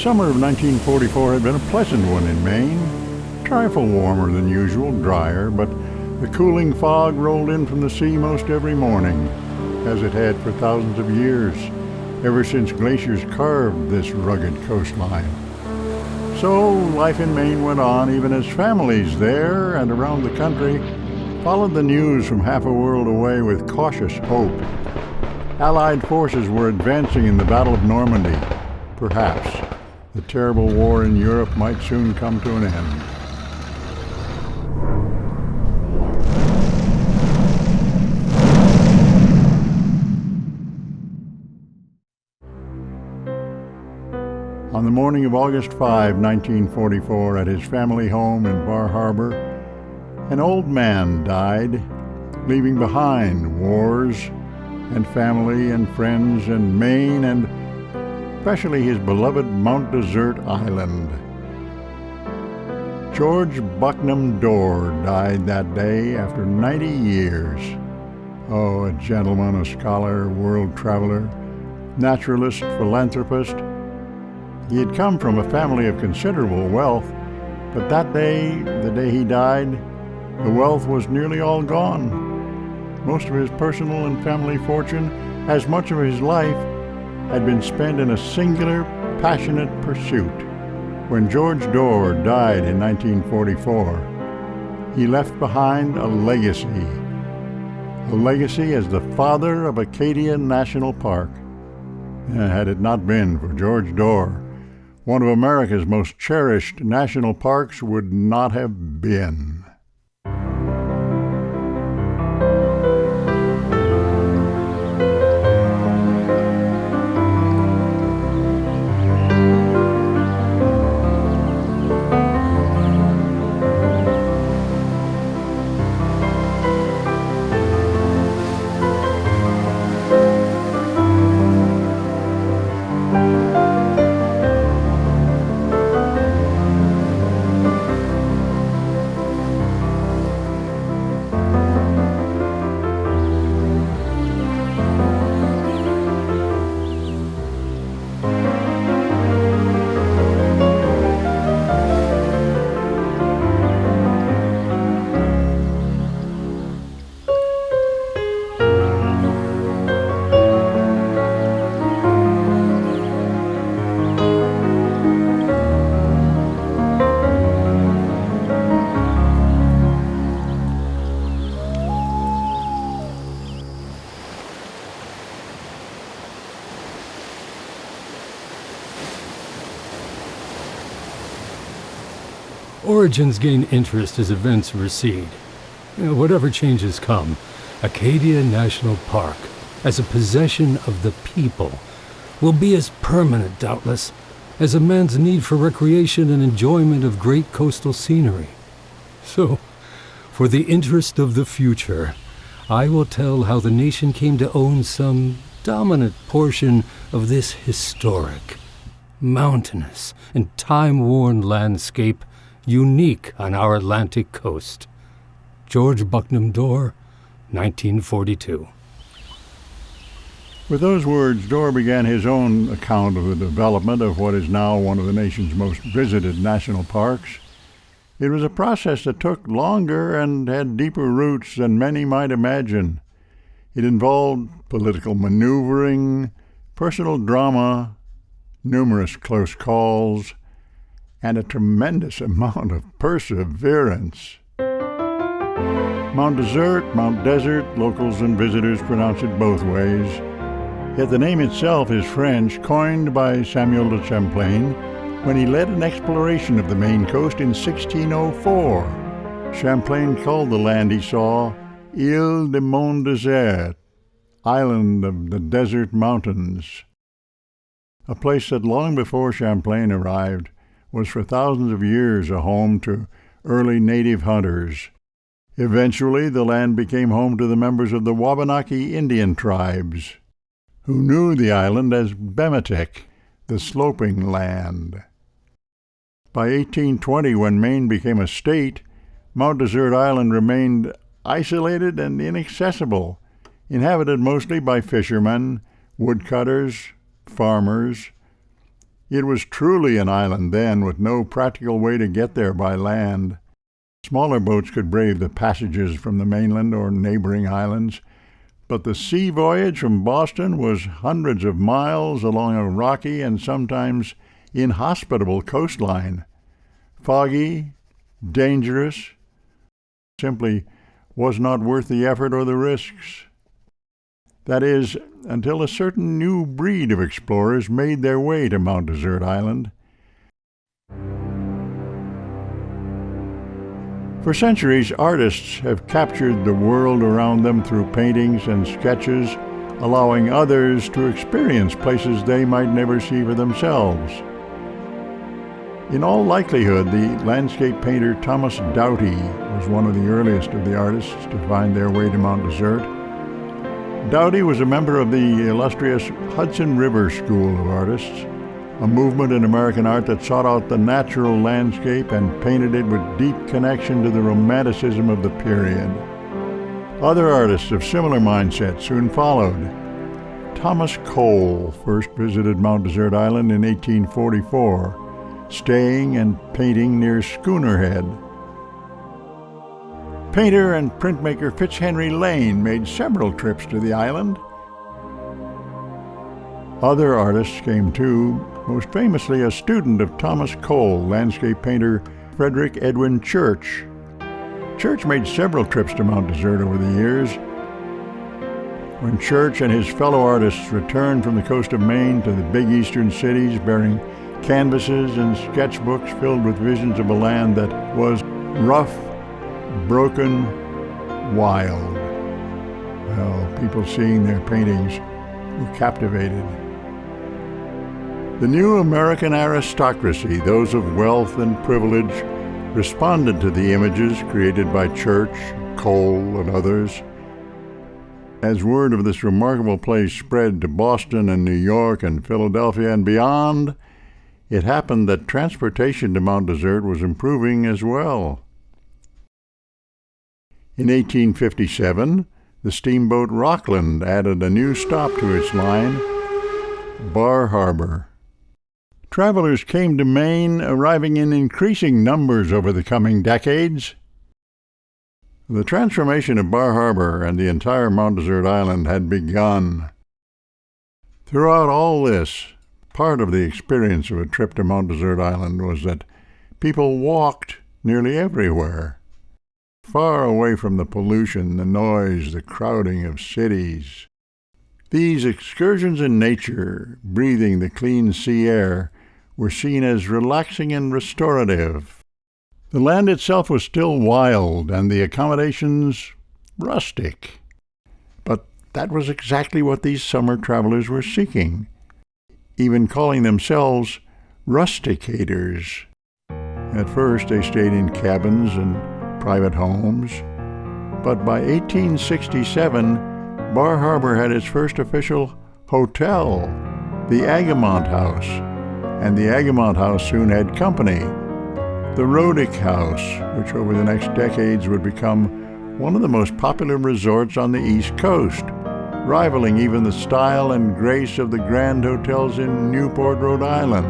summer of 1944 had been a pleasant one in Maine. A trifle warmer than usual, drier, but the cooling fog rolled in from the sea most every morning, as it had for thousands of years, ever since glaciers carved this rugged coastline. So life in Maine went on, even as families there and around the country followed the news from half a world away with cautious hope. Allied forces were advancing in the Battle of Normandy. Perhaps the terrible war in Europe might soon come to an end. On the morning of August 5, 1944, at his family home in Bar Harbor, an old man died, leaving behind wars and family and friends and Maine and especially his beloved Mount Desert Island. George Bucknam Dorr died that day after 90 years. Oh, a gentleman, a scholar, world traveler, naturalist, philanthropist. He had come from a family of considerable wealth, but that day, the day he died, the wealth was nearly all gone. Most of his personal and family fortune, as much of his life, had been spent in a singular, passionate pursuit. When George Dorr died in 1944, he left behind a legacy as the father of Acadia National Park. Had it not been for George Dorr, one of America's most cherished national parks would not have been. Origins gain interest as events recede. Whatever changes come, Acadia National Park, as a possession of the people, will be as permanent, doubtless, as a man's need for recreation and enjoyment of great coastal scenery. So, for the interest of the future, I will tell how the nation came to own some dominant portion of this historic, mountainous, and time-worn landscape unique on our Atlantic coast. George Bucknam Dorr, 1942. With those words, Dorr began his own account of the development of what is now one of the nation's most visited national parks. It was a process that took longer and had deeper roots than many might imagine. It involved political maneuvering, personal drama, numerous close calls, and a tremendous amount of perseverance. Mount Desert, Mount Desert, locals and visitors pronounce it both ways. Yet the name itself is French, coined by Samuel de Champlain when he led an exploration of the Maine coast in 1604. Champlain called the land he saw Île de Mont Désert, Island of the Desert Mountains, a place that long before Champlain arrived was for thousands of years a home to early native hunters. Eventually, the land became home to the members of the Wabanaki Indian tribes, who knew the island as Bemetic, the sloping land. By 1820, when Maine became a state, Mount Desert Island remained isolated and inaccessible, inhabited mostly by fishermen, woodcutters, farmers. It was truly an island then, with no practical way to get there by land. Smaller boats could brave the passages from the mainland or neighboring islands, but the sea voyage from Boston was hundreds of miles along a rocky and sometimes inhospitable coastline. Foggy, dangerous, simply was not worth the effort or the risks. That is, until a certain new breed of explorers made their way to Mount Desert Island. For centuries, artists have captured the world around them through paintings and sketches, allowing others to experience places they might never see for themselves. In all likelihood, the landscape painter Thomas Doughty was one of the earliest of the artists to find their way to Mount Desert. Doughty was a member of the illustrious Hudson River School of Artists, a movement in American art that sought out the natural landscape and painted it with deep connection to the romanticism of the period. Other artists of similar mindset soon followed. Thomas Cole first visited Mount Desert Island in 1844, staying and painting near Schooner Head. Painter and printmaker Fitzhenry Lane made several trips to the island. Other artists came too, most famously a student of Thomas Cole, landscape painter Frederick Edwin Church. Church made several trips to Mount Desert over the years. When Church and his fellow artists returned from the coast of Maine to the big eastern cities bearing canvases and sketchbooks filled with visions of a land that was rough, broken, wild. Well, people seeing their paintings were captivated. The new American aristocracy, those of wealth and privilege, responded to the images created by Church, Cole, and others. As word of this remarkable place spread to Boston and New York and Philadelphia and beyond, it happened that transportation to Mount Desert was improving as well. In 1857, the steamboat Rockland added a new stop to its line, Bar Harbor. Travelers came to Maine, arriving in increasing numbers over the coming decades. The transformation of Bar Harbor and the entire Mount Desert Island had begun. Throughout all this, part of the experience of a trip to Mount Desert Island was that people walked nearly everywhere, far away from the pollution, the noise, the crowding of cities. These excursions in nature, breathing the clean sea air, were seen as relaxing and restorative. The land itself was still wild and the accommodations rustic. But that was exactly what these summer travelers were seeking, even calling themselves rusticators. At first they stayed in cabins and private homes, but by 1867, Bar Harbor had its first official hotel, the Agamont House, and the Agamont House soon had company, the Rodick House, which over the next decades would become one of the most popular resorts on the East Coast, rivaling even the style and grace of the grand hotels in Newport, Rhode Island.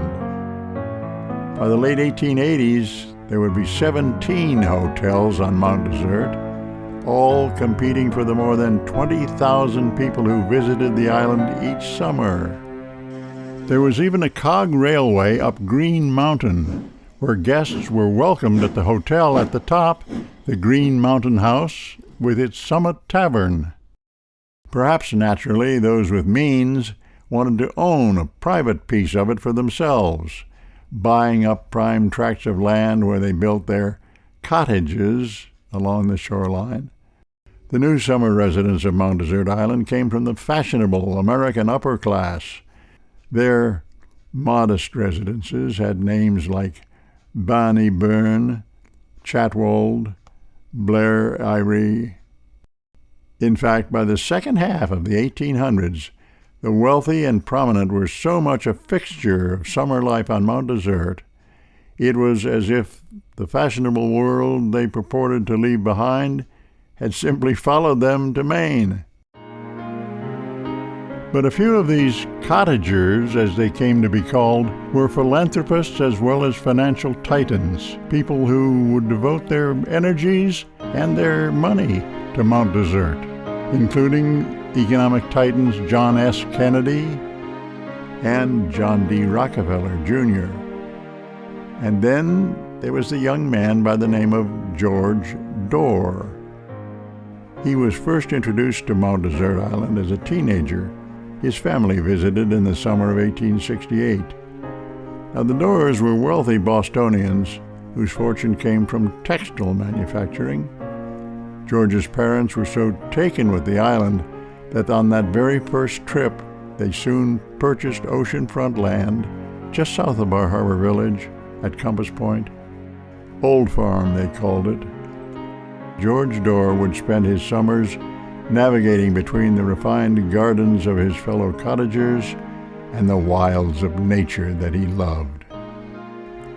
By the late 1880s, there would be 17 hotels on Mount Desert, all competing for the more than 20,000 people who visited the island each summer. There was even a cog railway up Green Mountain, where guests were welcomed at the hotel at the top, the Green Mountain House, with its Summit Tavern. Perhaps naturally, those with means wanted to own a private piece of it for themselves, buying up prime tracts of land where they built their cottages along the shoreline. The new summer residents of Mount Desert Island came from the fashionable American upper class. Their modest residences had names like Bonnie Byrne, Chatwold, Blair Eyre. In fact, by the second half of the 1800s, the wealthy and prominent were so much a fixture of summer life on Mount Desert, it was as if the fashionable world they purported to leave behind had simply followed them to Maine. But a few of these cottagers, as they came to be called, were philanthropists as well as financial titans, people who would devote their energies and their money to Mount Desert, including economic titans John S. Kennedy and John D. Rockefeller, Jr. And then there was the young man by the name of George Dorr. He was first introduced to Mount Desert Island as a teenager. His family visited in the summer of 1868. Now, the Dorrs were wealthy Bostonians whose fortune came from textile manufacturing. George's parents were so taken with the island that on that very first trip, they soon purchased oceanfront land just south of our harbor village at Compass Point. Old Farm, they called it. George Dorr would spend his summers navigating between the refined gardens of his fellow cottagers and the wilds of nature that he loved.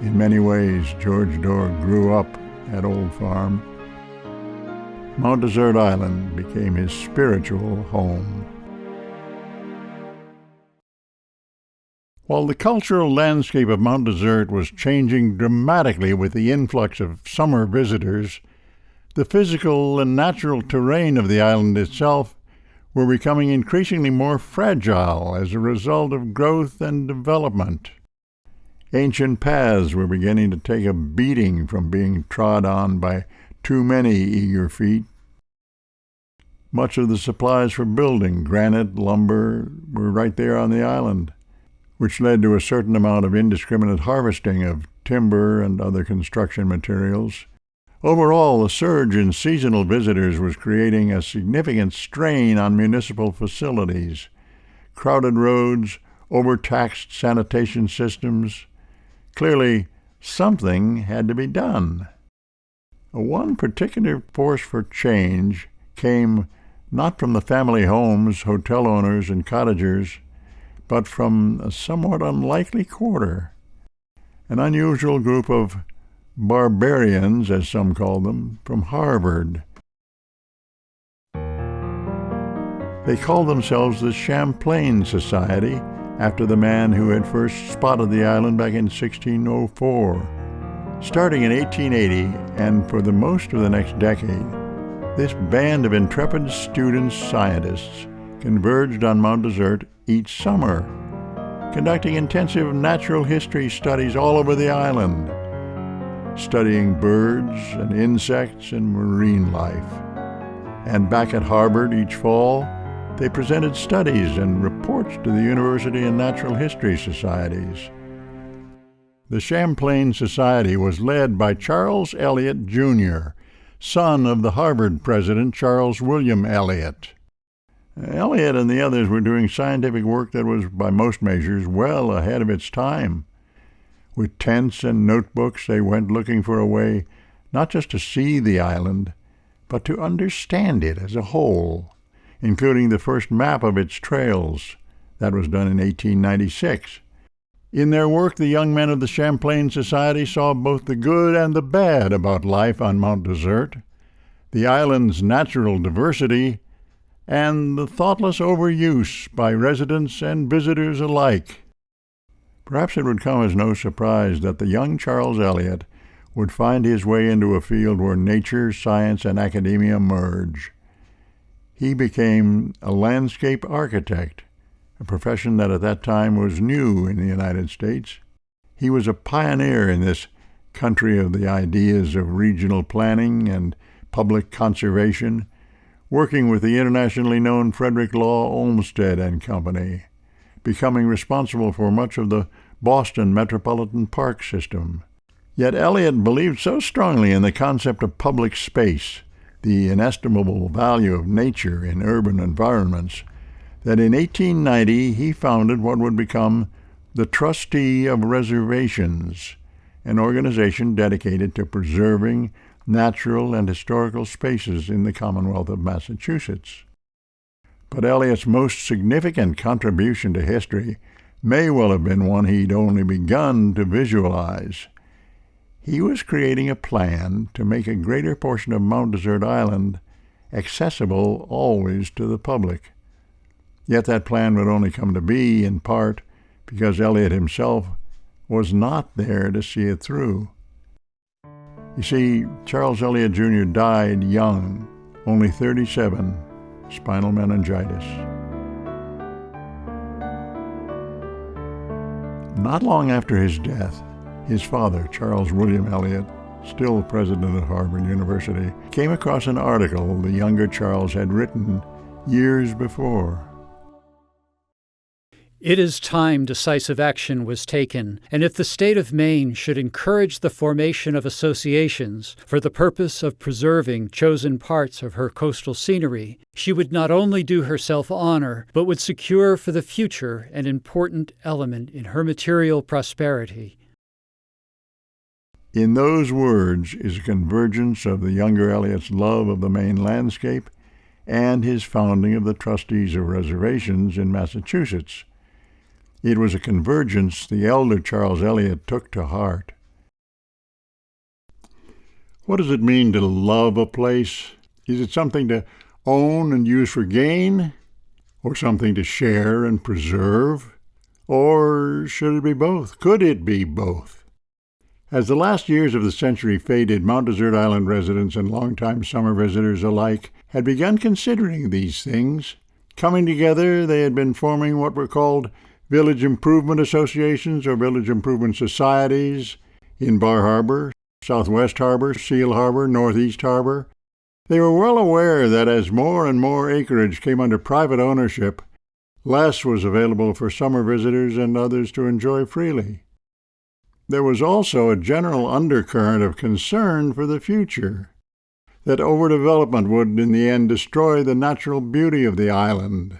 In many ways, George Dorr grew up at Old Farm. Mount Desert Island became his spiritual home. While the cultural landscape of Mount Desert was changing dramatically with the influx of summer visitors, the physical and natural terrain of the island itself were becoming increasingly more fragile as a result of growth and development. Ancient paths were beginning to take a beating from being trod on by too many eager feet. Much of the supplies for building, granite, lumber, were right there on the island, which led to a certain amount of indiscriminate harvesting of timber and other construction materials. Overall, the surge in seasonal visitors was creating a significant strain on municipal facilities. Crowded roads, overtaxed sanitation systems. Clearly, something had to be done. One particular force for change came not from the family homes, hotel owners, and cottagers, but from a somewhat unlikely quarter, an unusual group of barbarians, as some call them, from Harvard. They called themselves the Champlain Society, after the man who had first spotted the island back in 1604. Starting in 1880, and for the most of the next decade, this band of intrepid student-scientists converged on Mount Desert each summer, conducting intensive natural history studies all over the island, studying birds and insects and marine life. And back at Harvard each fall, they presented studies and reports to the university and natural history societies. The Champlain Society was led by Charles Eliot, Jr., son of the Harvard president Charles William Eliot. Eliot and the others were doing scientific work that was, by most measures, well ahead of its time. With tents and notebooks, they went looking for a way not just to see the island, but to understand it as a whole, including the first map of its trails. That was done in 1896. In their work, the young men of the Champlain Society saw both the good and the bad about life on Mount Desert, the island's natural diversity, and the thoughtless overuse by residents and visitors alike. Perhaps it would come as no surprise that the young Charles Eliot would find his way into a field where nature, science, and academia merge. He became a landscape architect, a profession that at that time was new in the United States. He was a pioneer in this country of the ideas of regional planning and public conservation, working with the internationally known Frederick Law Olmsted and Company, becoming responsible for much of the Boston Metropolitan Park system. Yet Eliot believed so strongly in the concept of public space, the inestimable value of nature in urban environments, that in 1890 he founded what would become the Trustee of Reservations, an organization dedicated to preserving natural and historical spaces in the Commonwealth of Massachusetts. But Eliot's most significant contribution to history may well have been one he'd only begun to visualize. He was creating a plan to make a greater portion of Mount Desert Island accessible always to the public. Yet that plan would only come to be, in part, because Eliot himself was not there to see it through. You see, Charles Eliot Jr. died young, only 37, spinal meningitis. Not long after his death, his father, Charles William Eliot, still president of Harvard University, came across an article the younger Charles had written years before. It is time decisive action was taken, and if the state of Maine should encourage the formation of associations for the purpose of preserving chosen parts of her coastal scenery, she would not only do herself honor, but would secure for the future an important element in her material prosperity. In those words is a convergence of the younger Eliot's love of the Maine landscape and his founding of the Trustees of Reservations in Massachusetts. It was a convergence the elder Charles Eliot took to heart. What does it mean to love a place? Is it something to own and use for gain? Or something to share and preserve? Or should it be both? Could it be both? As the last years of the century faded, Mount Desert Island residents and longtime summer visitors alike had begun considering these things. Coming together, they had been forming what were called Village Improvement Associations or Village Improvement Societies in Bar Harbor, Southwest Harbor, Seal Harbor, Northeast Harbor. They were well aware that as more and more acreage came under private ownership, less was available for summer visitors and others to enjoy freely. There was also a general undercurrent of concern for the future, that overdevelopment would in the end destroy the natural beauty of the island.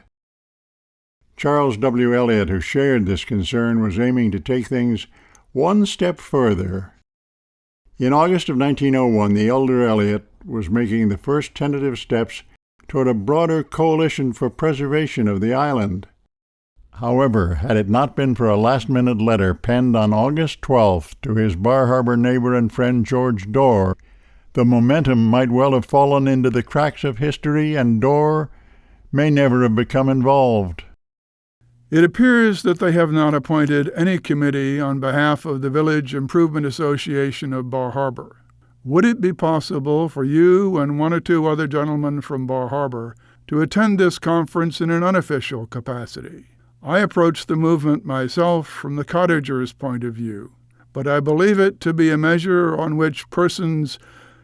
Charles W. Eliot, who shared this concern, was aiming to take things one step further. In August of 1901, the elder Eliot was making the first tentative steps toward a broader coalition for preservation of the island. However, had it not been for a last-minute letter penned on August 12th to his Bar Harbor neighbor and friend George Dorr, the momentum might well have fallen into the cracks of history, and Dorr may never have become involved. It appears that they have not appointed any committee on behalf of the Village Improvement Association of Bar Harbor. Would it be possible for you and one or two other gentlemen from Bar Harbor to attend this conference in an unofficial capacity? I approach the movement myself from the cottager's point of view, but I believe it to be a measure on which persons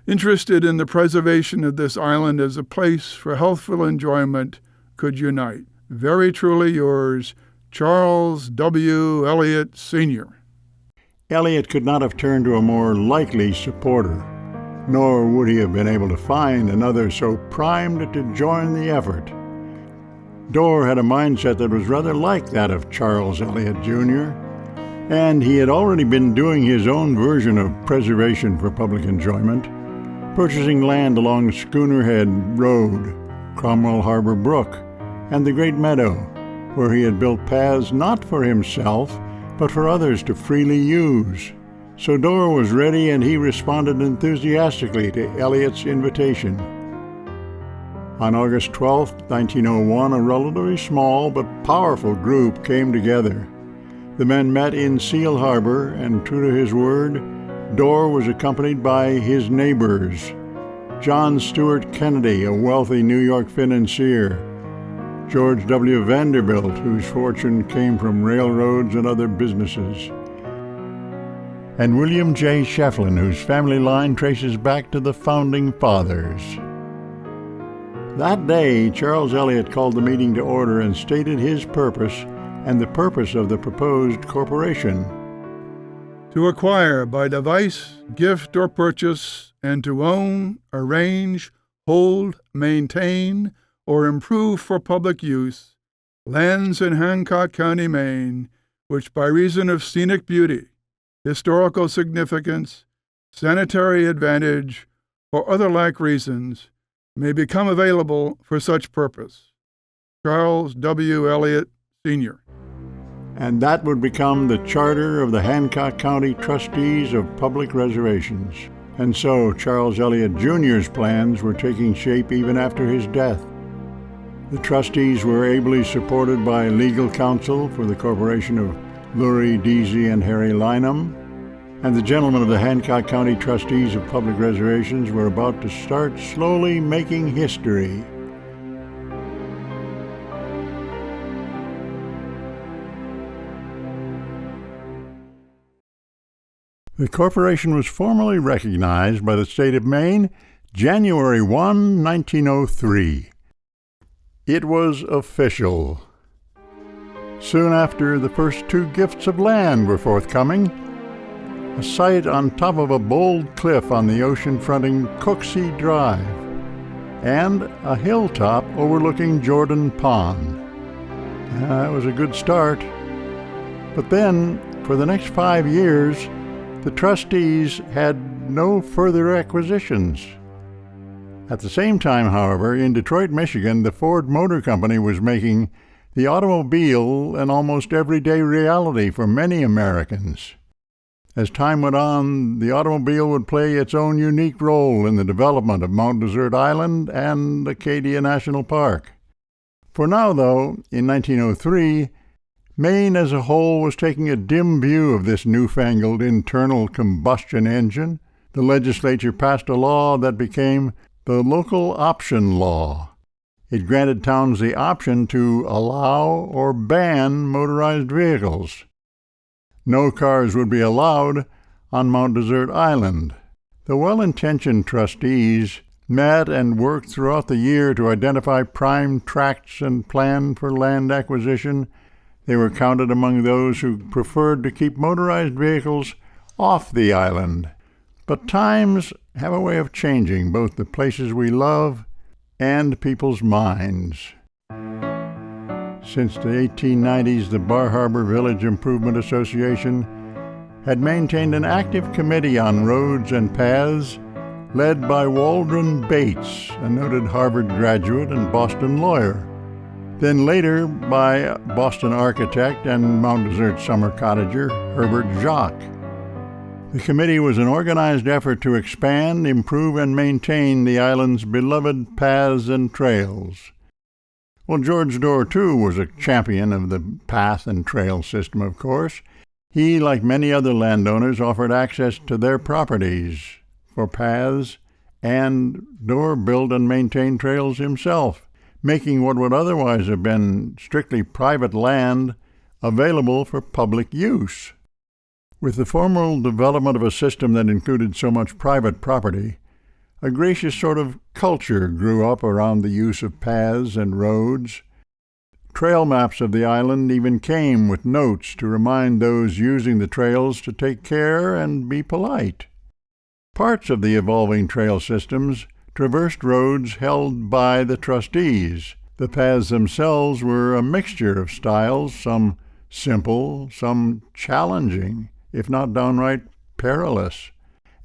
interested in the preservation of this island as a place for healthful enjoyment could unite. Very truly yours, Charles W. Eliot, Sr. Eliot could not have turned to a more likely supporter, nor would he have been able to find another so primed to join the effort. Dorr had a mindset that was rather like that of Charles Eliot Jr., and he had already been doing his own version of preservation for public enjoyment, purchasing land along Schooner Head Road, Cromwell Harbor Brook, and the Great Meadow, where he had built paths not for himself, but for others to freely use. So Dorr was ready, and he responded enthusiastically to Eliot's invitation. On August 12, 1901, a relatively small but powerful group came together. The men met in Seal Harbor, and true to his word, Dorr was accompanied by his neighbors, John Stuart Kennedy, a wealthy New York financier, George W. Vanderbilt, whose fortune came from railroads and other businesses, and William J. Shefflin, whose family line traces back to the Founding Fathers. That day, Charles Eliot called the meeting to order and stated his purpose and the purpose of the proposed corporation. To acquire by device, gift, or purchase, and to own, arrange, hold, maintain, or improve for public use, lands in Hancock County, Maine, which by reason of scenic beauty, historical significance, sanitary advantage, or other like reasons, may become available for such purpose. Charles W. Eliot, Sr. And that would become the charter of the Hancock County Trustees of Public Reservations. And so Charles Eliot Jr.'s plans were taking shape even after his death. The trustees were ably supported by legal counsel for the corporation of Lurie, Deasy, and Harry Lynham, and the gentlemen of the Hancock County Trustees of Public Reservations were about to start slowly making history. The corporation was formally recognized by the state of Maine January 1, 1903. It was official. Soon after, the first 2 gifts of land were forthcoming: a site on top of a bold cliff on the ocean-fronting Cooksey Drive, and a hilltop overlooking Jordan Pond. That was a good start. But then, for the next 5 years, the trustees had no further acquisitions. At the same time, however, in Detroit, Michigan, the Ford Motor Company was making the automobile an almost everyday reality for many Americans. As time went on, the automobile would play its own unique role in the development of Mount Desert Island and Acadia National Park. For now, though, in 1903, Maine as a whole was taking a dim view of this newfangled internal combustion engine. The legislature passed a law that became the Local Option Law. It granted towns the option to allow or ban motorized vehicles. No cars would be allowed on Mount Desert Island. The well-intentioned trustees met and worked throughout the year to identify prime tracts and plan for land acquisition. They were counted among those who preferred to keep motorized vehicles off the island. But times have a way of changing both the places we love and people's minds. Since the 1890s, the Bar Harbor Village Improvement Association had maintained an active committee on roads and paths led by Waldron Bates, a noted Harvard graduate and Boston lawyer. Then later by Boston architect and Mount Desert summer cottager Herbert Jacques. The committee was an organized effort to expand, improve, and maintain the island's beloved paths and trails. Well, George Dorr, too, was a champion of the path and trail system, of course. He, like many other landowners, offered access to their properties for paths, and Dorr built and maintained trails himself, making what would otherwise have been strictly private land available for public use. With the formal development of a system that included so much private property, a gracious sort of culture grew up around the use of paths and roads. Trail maps of the island even came with notes to remind those using the trails to take care and be polite. Parts of the evolving trail systems traversed roads held by the trustees. The paths themselves were a mixture of styles, some simple, some challenging, if not downright perilous,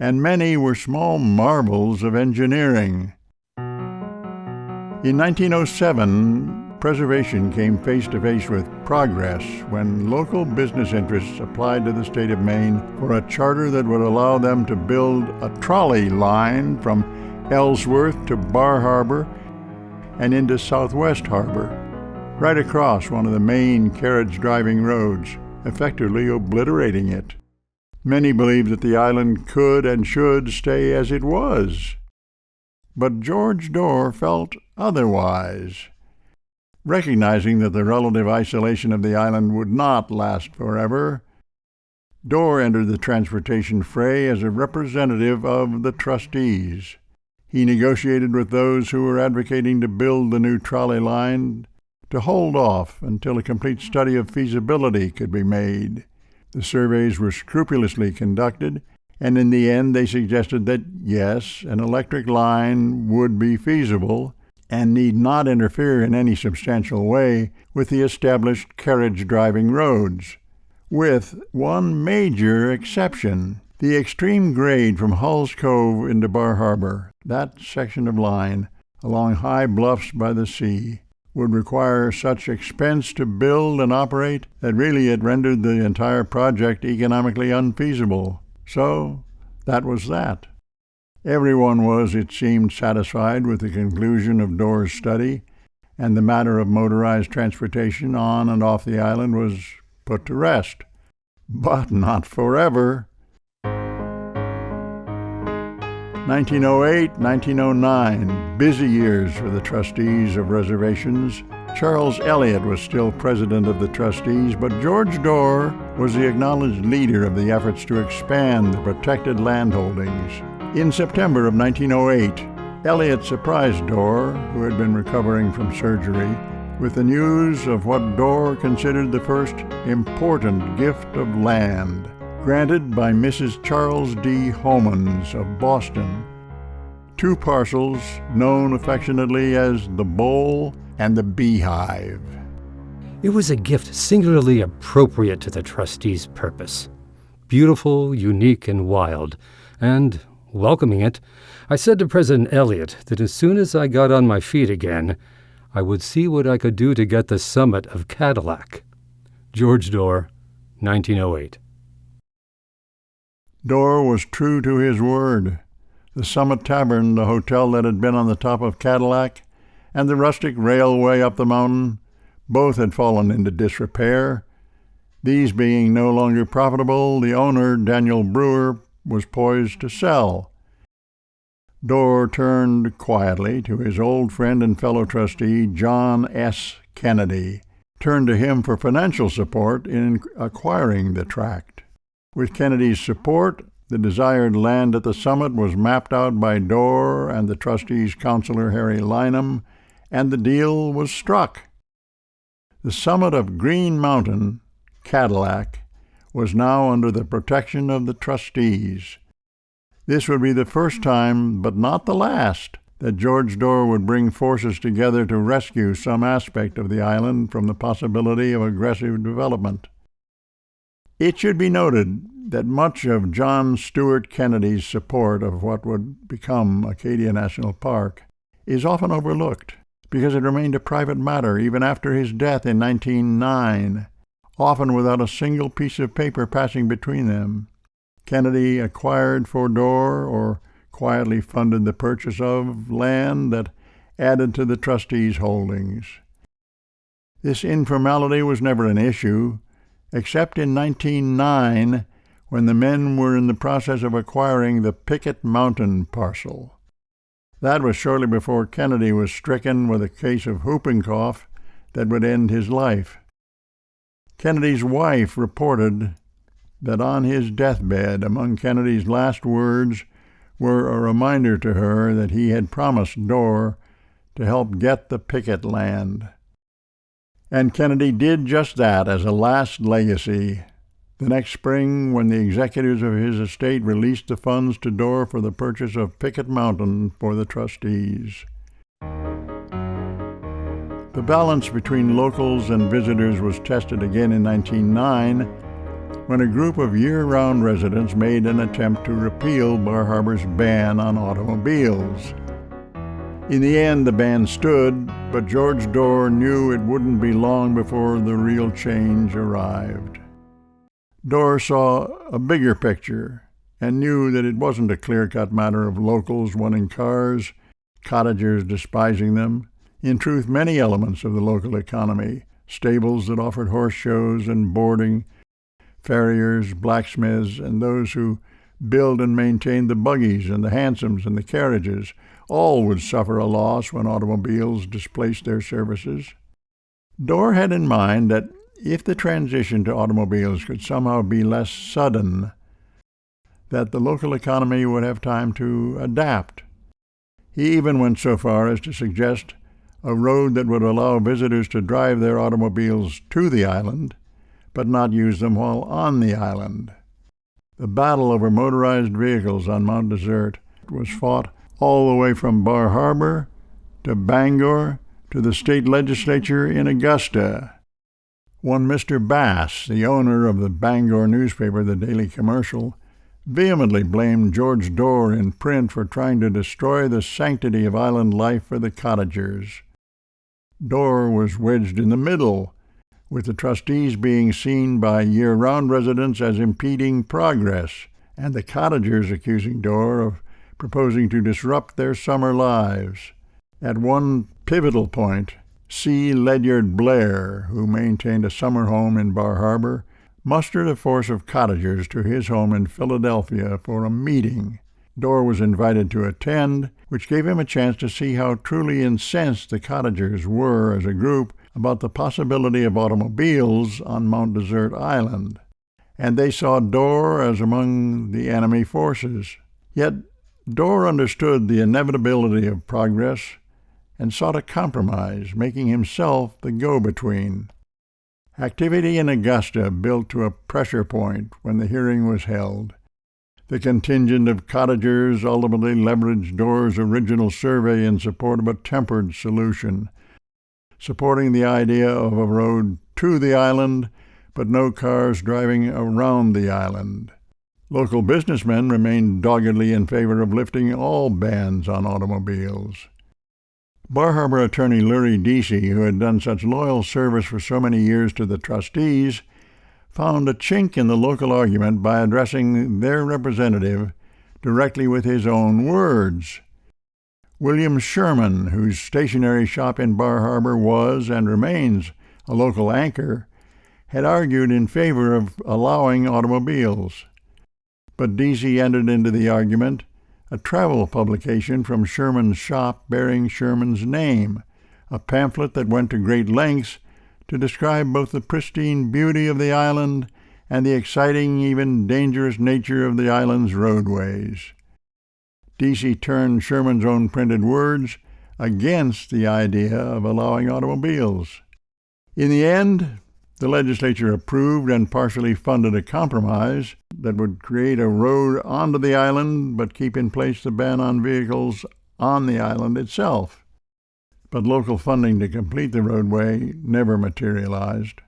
and many were small marvels of engineering. In 1907, preservation came face to face with progress when local business interests applied to the state of Maine for a charter that would allow them to build a trolley line from Ellsworth to Bar Harbor and into Southwest Harbor, right across one of the main carriage-driving roads, effectively obliterating it. Many believed that the island could and should stay as it was. But George Dorr felt otherwise. Recognizing that the relative isolation of the island would not last forever, Dorr entered the transportation fray as a representative of the trustees. He negotiated with those who were advocating to build the new trolley line to hold off until a complete study of feasibility could be made. The surveys were scrupulously conducted, and in the end they suggested that, yes, an electric line would be feasible and need not interfere in any substantial way with the established carriage-driving roads, with one major exception: the extreme grade from Hull's Cove into Bar Harbor. That section of line, along high bluffs by the sea, would require such expense to build and operate that really it rendered the entire project economically unfeasible. So that was that. Everyone was, it seemed, satisfied with the conclusion of Dorr's study, and the matter of motorized transportation on and off the island was put to rest. But not forever. 1908, 1909, busy years for the trustees of reservations. Charles Eliot was still president of the trustees, but George Dorr was the acknowledged leader of the efforts to expand the protected landholdings. In September of 1908, Eliot surprised Dorr, who had been recovering from surgery, with the news of what Dorr considered the first important gift of land, granted by Mrs. Charles D. Homans of Boston. 2 parcels known affectionately as the Bowl and the Beehive. It was a gift singularly appropriate to the trustees' purpose. Beautiful, unique, and wild. And, welcoming it, I said to President Eliot that as soon as I got on my feet again, I would see what I could do to get the summit of Cadillac. George Dorr, 1908. Dorr was true to his word. The Summit Tavern, the hotel that had been on the top of Cadillac, and the rustic railway up the mountain, both had fallen into disrepair. These being no longer profitable, the owner, Daniel Brewer, was poised to sell. Dorr turned quietly to his old friend and fellow trustee, John S. Kennedy, turned to him for financial support in acquiring the tract. With Kennedy's support, the desired land at the summit was mapped out by Dorr and the trustees' counselor Harry Lynham, and the deal was struck. The summit of Green Mountain, Cadillac, was now under the protection of the trustees. This would be the first time, but not the last, that George Dorr would bring forces together to rescue some aspect of the island from the possibility of aggressive development. It should be noted that much of John Stuart Kennedy's support of what would become Acadia National Park is often overlooked because it remained a private matter even after his death in 1909, often without a single piece of paper passing between them. Kennedy acquired for Dorr or quietly funded the purchase of land that added to the trustees' holdings. This informality was never an issue, except in 1909, when the men were in the process of acquiring the Picket Mountain parcel. That was shortly before Kennedy was stricken with a case of whooping cough that would end his life. Kennedy's wife reported that on his deathbed, among Kennedy's last words were a reminder to her that he had promised Dorr to help get the Picket land. And Kennedy did just that as a last legacy. The next spring, when the executors of his estate released the funds to Dorr for the purchase of Picket Mountain for the trustees. The balance between locals and visitors was tested again in 1909, when a group of year-round residents made an attempt to repeal Bar Harbor's ban on automobiles. In the end, the ban stood, but George Dorr knew it wouldn't be long before the real change arrived. Dorr saw a bigger picture and knew that it wasn't a clear-cut matter of locals wanting cars, cottagers despising them. In truth, many elements of the local economy, stables that offered horse shows and boarding, farriers, blacksmiths, and those who build and maintain the buggies and the hansoms and the carriages, all would suffer a loss when automobiles displaced their services. Dorr had in mind that if the transition to automobiles could somehow be less sudden, that the local economy would have time to adapt. He even went so far as to suggest a road that would allow visitors to drive their automobiles to the island, but not use them while on the island. The battle over motorized vehicles on Mount Desert was fought all the way from Bar Harbor to Bangor to the state legislature in Augusta. One Mr. Bass, the owner of the Bangor newspaper, the Daily Commercial, vehemently blamed George Dorr in print for trying to destroy the sanctity of island life for the cottagers. Dorr was wedged in the middle, with the trustees being seen by year-round residents as impeding progress, and the cottagers accusing Dorr of proposing to disrupt their summer lives. At one pivotal point, C. Ledyard Blair, who maintained a summer home in Bar Harbor, mustered a force of cottagers to his home in Philadelphia for a meeting. Dorr was invited to attend, which gave him a chance to see how truly incensed the cottagers were as a group about the possibility of automobiles on Mount Desert Island. And they saw Dorr as among the enemy forces. Yet Dorr understood the inevitability of progress and sought a compromise, making himself the go-between. Activity in Augusta built to a pressure point when the hearing was held. The contingent of cottagers ultimately leveraged Dorr's original survey in support of a tempered solution, supporting the idea of a road to the island, but no cars driving around the island. Local businessmen remained doggedly in favor of lifting all bans on automobiles. Bar Harbor attorney Lurie Deasy, who had done such loyal service for so many years to the trustees, found a chink in the local argument by addressing their representative directly with his own words. William Sherman, whose stationery shop in Bar Harbor was and remains a local anchor, had argued in favor of allowing automobiles. But Deasy entered into the argument a travel publication from Sherman's shop bearing Sherman's name, a pamphlet that went to great lengths to describe both the pristine beauty of the island and the exciting, even dangerous nature of the island's roadways. Deasy turned Sherman's own printed words against the idea of allowing automobiles. In the end, the legislature approved and partially funded a compromise that would create a road onto the island but keep in place the ban on vehicles on the island itself. But local funding to complete the roadway never materialized.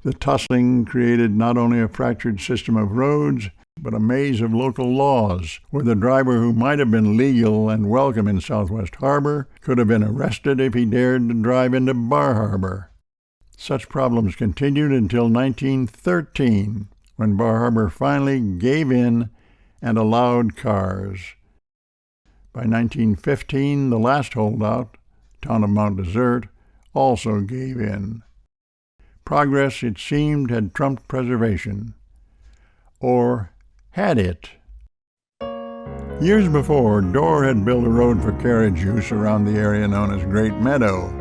The tussling created not only a fractured system of roads, but a maze of local laws, where the driver who might have been legal and welcome in Southwest Harbor could have been arrested if he dared to drive into Bar Harbor. Such problems continued until 1913, when Bar Harbor finally gave in and allowed cars. By 1915, the last holdout, town of Mount Desert, also gave in. Progress, it seemed, had trumped preservation. Or had it? Years before, Dorr had built a road for carriage use around the area known as Great Meadow.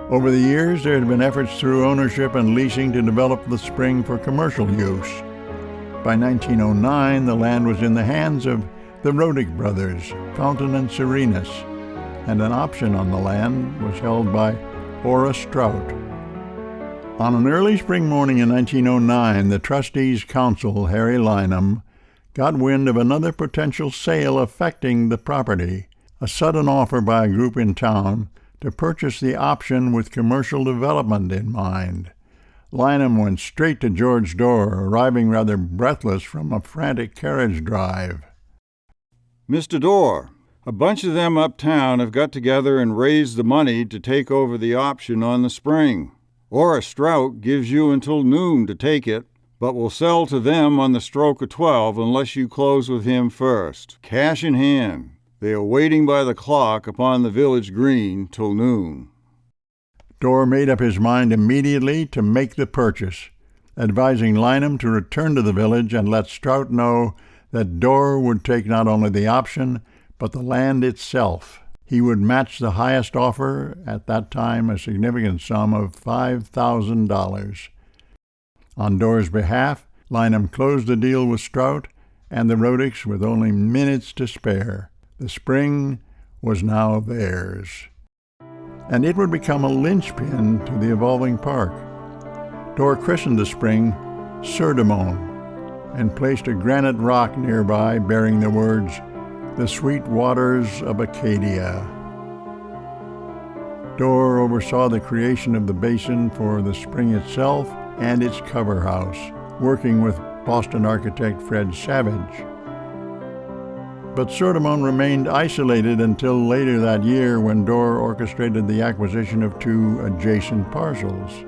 Over the years, there had been efforts through ownership and leasing to develop the spring for commercial use. By 1909, the land was in the hands of the Rodick brothers, Fountain and Serenus, and an option on the land was held by Ora Strout. On an early spring morning in 1909, the trustees' counsel, Harry Lynham, got wind of another potential sale affecting the property, a sudden offer by a group in town to purchase the option with commercial development in mind. Lynham went straight to George Dorr, arriving rather breathless from a frantic carriage drive. Mr. Dorr, a bunch of them uptown have got together and raised the money to take over the option on the spring. Ora Strout gives you until noon to take it, but will sell to them on the stroke of 12 unless you close with him first, cash in hand. They are waiting by the clock upon the village green till noon. Dorr made up his mind immediately to make the purchase, advising Lynham to return to the village and let Strout know that Dorr would take not only the option, but the land itself. He would match the highest offer, at that time a significant sum of $5,000. On Dorr's behalf, Lynham closed the deal with Strout and the Rodicks with only minutes to spare. The spring was now theirs, and it would become a linchpin to the evolving park. Dorr christened the spring Surdemone and placed a granite rock nearby bearing the words, "The Sweet Waters of Acadia." Dorr oversaw the creation of the basin for the spring itself and its cover house, working with Boston architect Fred Savage. But Surdemone remained isolated until later that year when Dorr orchestrated the acquisition of two adjacent parcels.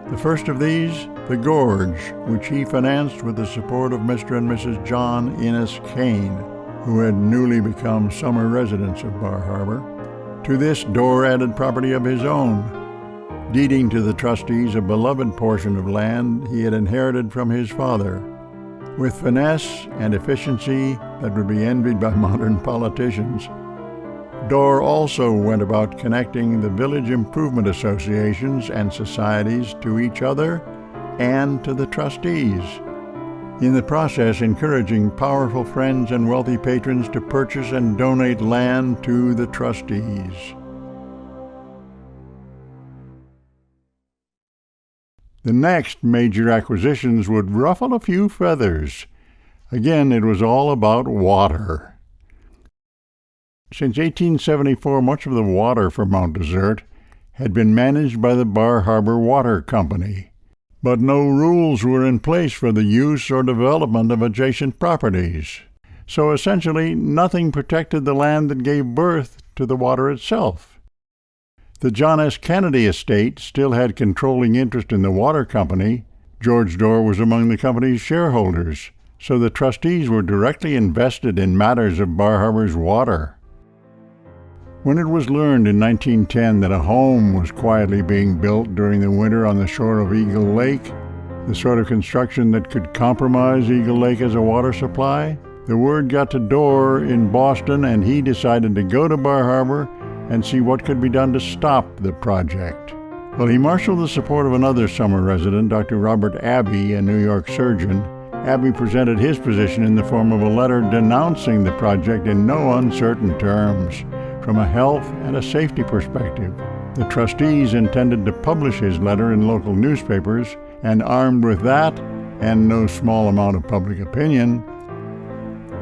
The first of these, the Gorge, which he financed with the support of Mr. and Mrs. John Innes Kane, who had newly become summer residents of Bar Harbor. To this, Dorr added property of his own, deeding to the trustees a beloved portion of land he had inherited from his father. With finesse and efficiency that would be envied by modern politicians, Dorr also went about connecting the village improvement associations and societies to each other and to the trustees, in the process encouraging powerful friends and wealthy patrons to purchase and donate land to the trustees. The next major acquisitions would ruffle a few feathers. Again, it was all about water. Since 1874, much of the water for Mount Desert had been managed by the Bar Harbor Water Company, but no rules were in place for the use or development of adjacent properties. So essentially, nothing protected the land that gave birth to the water itself. The John S. Kennedy estate still had controlling interest in the water company. George Dorr was among the company's shareholders, so the trustees were directly invested in matters of Bar Harbor's water. When it was learned in 1910 that a home was quietly being built during the winter on the shore of Eagle Lake, the sort of construction that could compromise Eagle Lake as a water supply, the word got to Dorr in Boston, and he decided to go to Bar Harbor and see what could be done to stop the project. Well, he marshaled the support of another summer resident, Dr. Robert Abbey, a New York surgeon. Abbey presented his position in the form of a letter denouncing the project in no uncertain terms, from a health and a safety perspective. The trustees intended to publish his letter in local newspapers, and armed with that, and no small amount of public opinion,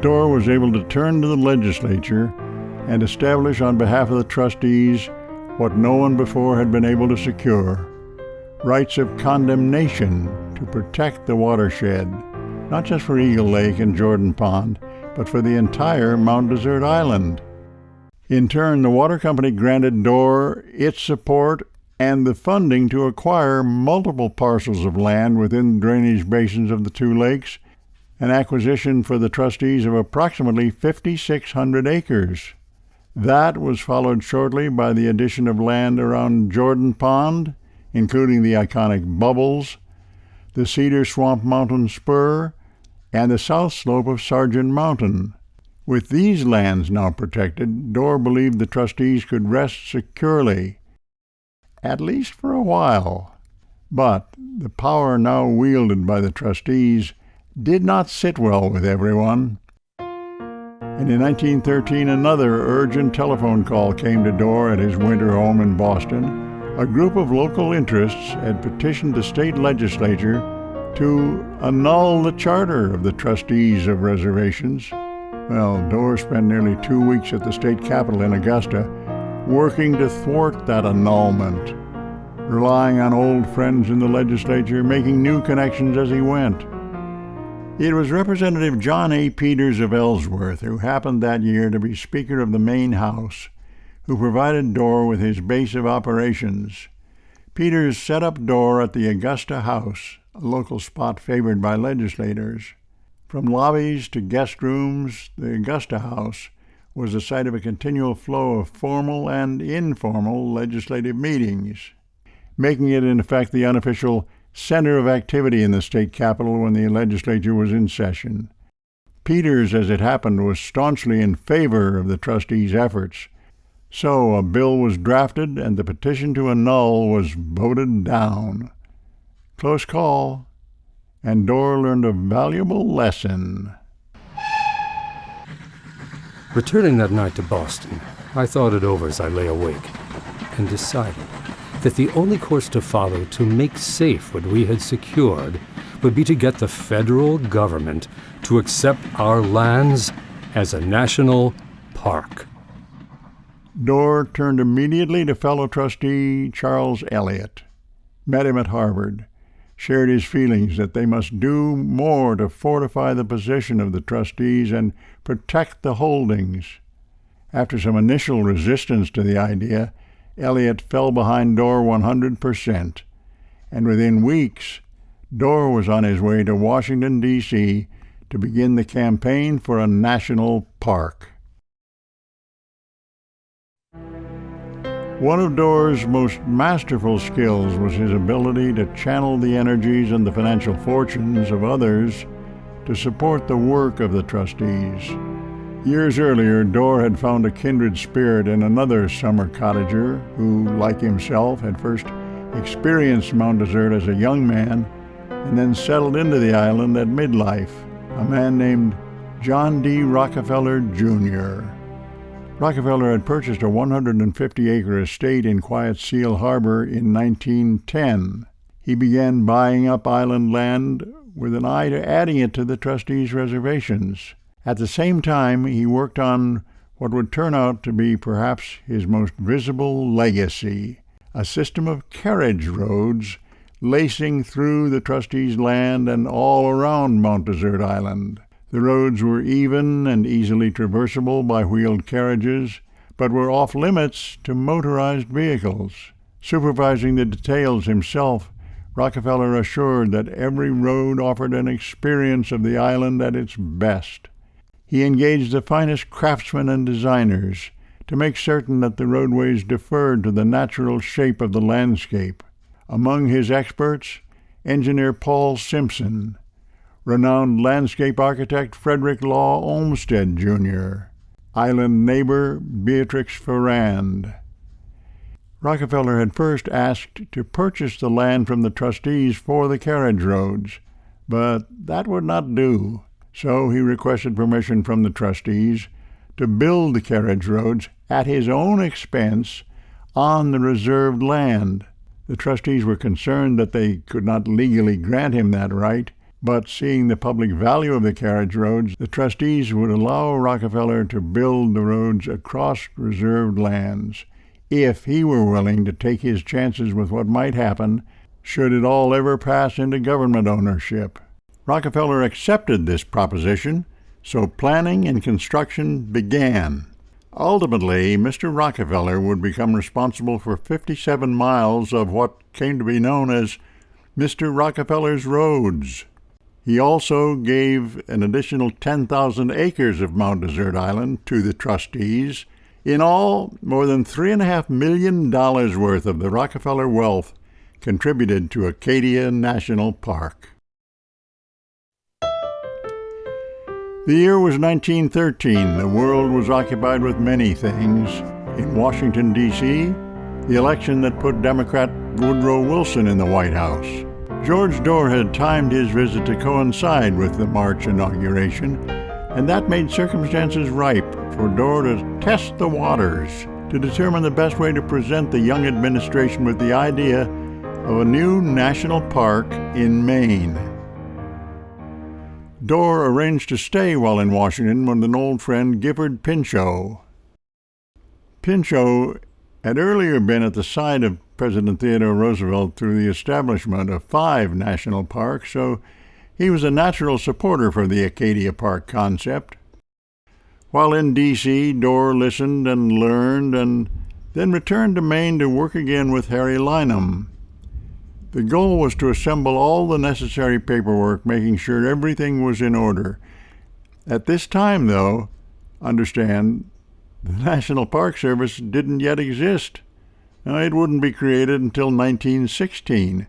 Dorr was able to turn to the legislature and establish on behalf of the trustees what no one before had been able to secure: rights of condemnation to protect the watershed, not just for Eagle Lake and Jordan Pond, but for the entire Mount Desert Island. In turn, the water company granted Dorr its support and the funding to acquire multiple parcels of land within the drainage basins of the two lakes, an acquisition for the trustees of approximately 5,600 acres. That was followed shortly by the addition of land around Jordan Pond, including the iconic Bubbles, the Cedar Swamp Mountain Spur, and the south slope of Sargent Mountain. With these lands now protected, Dorr believed the trustees could rest securely, at least for a while. But the power now wielded by the trustees did not sit well with everyone. And in 1913, another urgent telephone call came to Dorr at his winter home in Boston. A group of local interests had petitioned the state legislature to annul the charter of the trustees of reservations. Well, Dorr spent nearly 2 weeks at the state capitol in Augusta, working to thwart that annulment, relying on old friends in the legislature, making new connections as he went. It was Representative John A. Peters of Ellsworth, who happened that year to be Speaker of the Maine House, who provided Dorr with his base of operations. Peters set up Dorr at the Augusta House, a local spot favored by legislators. From lobbies to guest rooms, the Augusta House was the site of a continual flow of formal and informal legislative meetings, making it, in effect, the unofficial center of activity in the state capitol when the legislature was in session. Peters, as it happened, was staunchly in favor of the trustees' efforts. So a bill was drafted and the petition to annul was voted down. Close call, and Dorr learned a valuable lesson. Returning that night to Boston, I thought it over as I lay awake and decided that the only course to follow to make safe what we had secured would be to get the federal government to accept our lands as a national park. Dorr turned immediately to fellow trustee Charles Eliot, met him at Harvard, shared his feelings that they must do more to fortify the position of the trustees and protect the holdings. After some initial resistance to the idea, Eliot fell behind Dorr 100%, and within weeks, Dorr was on his way to Washington, D.C. to begin the campaign for a national park. One of Dorr's most masterful skills was his ability to channel the energies and the financial fortunes of others to support the work of the trustees. Years earlier, Dorr had found a kindred spirit in another summer cottager who, like himself, had first experienced Mount Desert as a young man and then settled into the island at midlife, a man named John D. Rockefeller, Jr. Rockefeller had purchased a 150-acre estate in Quiet Seal Harbor in 1910. He began buying up island land with an eye to adding it to the trustees' reservations. At the same time, he worked on what would turn out to be perhaps his most visible legacy, a system of carriage roads lacing through the trustees' land and all around Mount Desert Island. The roads were even and easily traversable by wheeled carriages, but were off-limits to motorized vehicles. Supervising the details himself, Rockefeller assured that every road offered an experience of the island at its best. He engaged the finest craftsmen and designers to make certain that the roadways deferred to the natural shape of the landscape. Among his experts, engineer Paul Simpson, renowned landscape architect Frederick Law Olmsted, Jr., island neighbor Beatrix Ferrand. Rockefeller had first asked to purchase the land from the trustees for the carriage roads, but that would not do, so he requested permission from the trustees to build the carriage roads at his own expense on the reserved land. The trustees were concerned that they could not legally grant him that right, but seeing the public value of the carriage roads, the trustees would allow Rockefeller to build the roads across reserved lands, if he were willing to take his chances with what might happen should it all ever pass into government ownership. Rockefeller accepted this proposition, so planning and construction began. Ultimately, Mr. Rockefeller would become responsible for 57 miles of what came to be known as Mr. Rockefeller's roads. He also gave an additional 10,000 acres of Mount Desert Island to the trustees. In all, more than $3.5 million worth of the Rockefeller wealth contributed to Acadia National Park. The year was 1913. The world was occupied with many things. In Washington, D.C., the election that put Democrat Woodrow Wilson in the White House. George Dorr had timed his visit to coincide with the March inauguration, and that made circumstances ripe for Dorr to test the waters, to determine the best way to present the young administration with the idea of a new national park in Maine. Dorr arranged to stay while in Washington with an old friend, Gifford Pinchot. Pinchot had earlier been at the side of President Theodore Roosevelt through the establishment of 5 national parks, so he was a natural supporter for the Acadia Park concept. While in D.C., Dorr listened and learned, and then returned to Maine to work again with Harry Lynham. The goal was to assemble all the necessary paperwork, making sure everything was in order. At this time, though, understand, the National Park Service didn't yet exist. It wouldn't be created until 1916.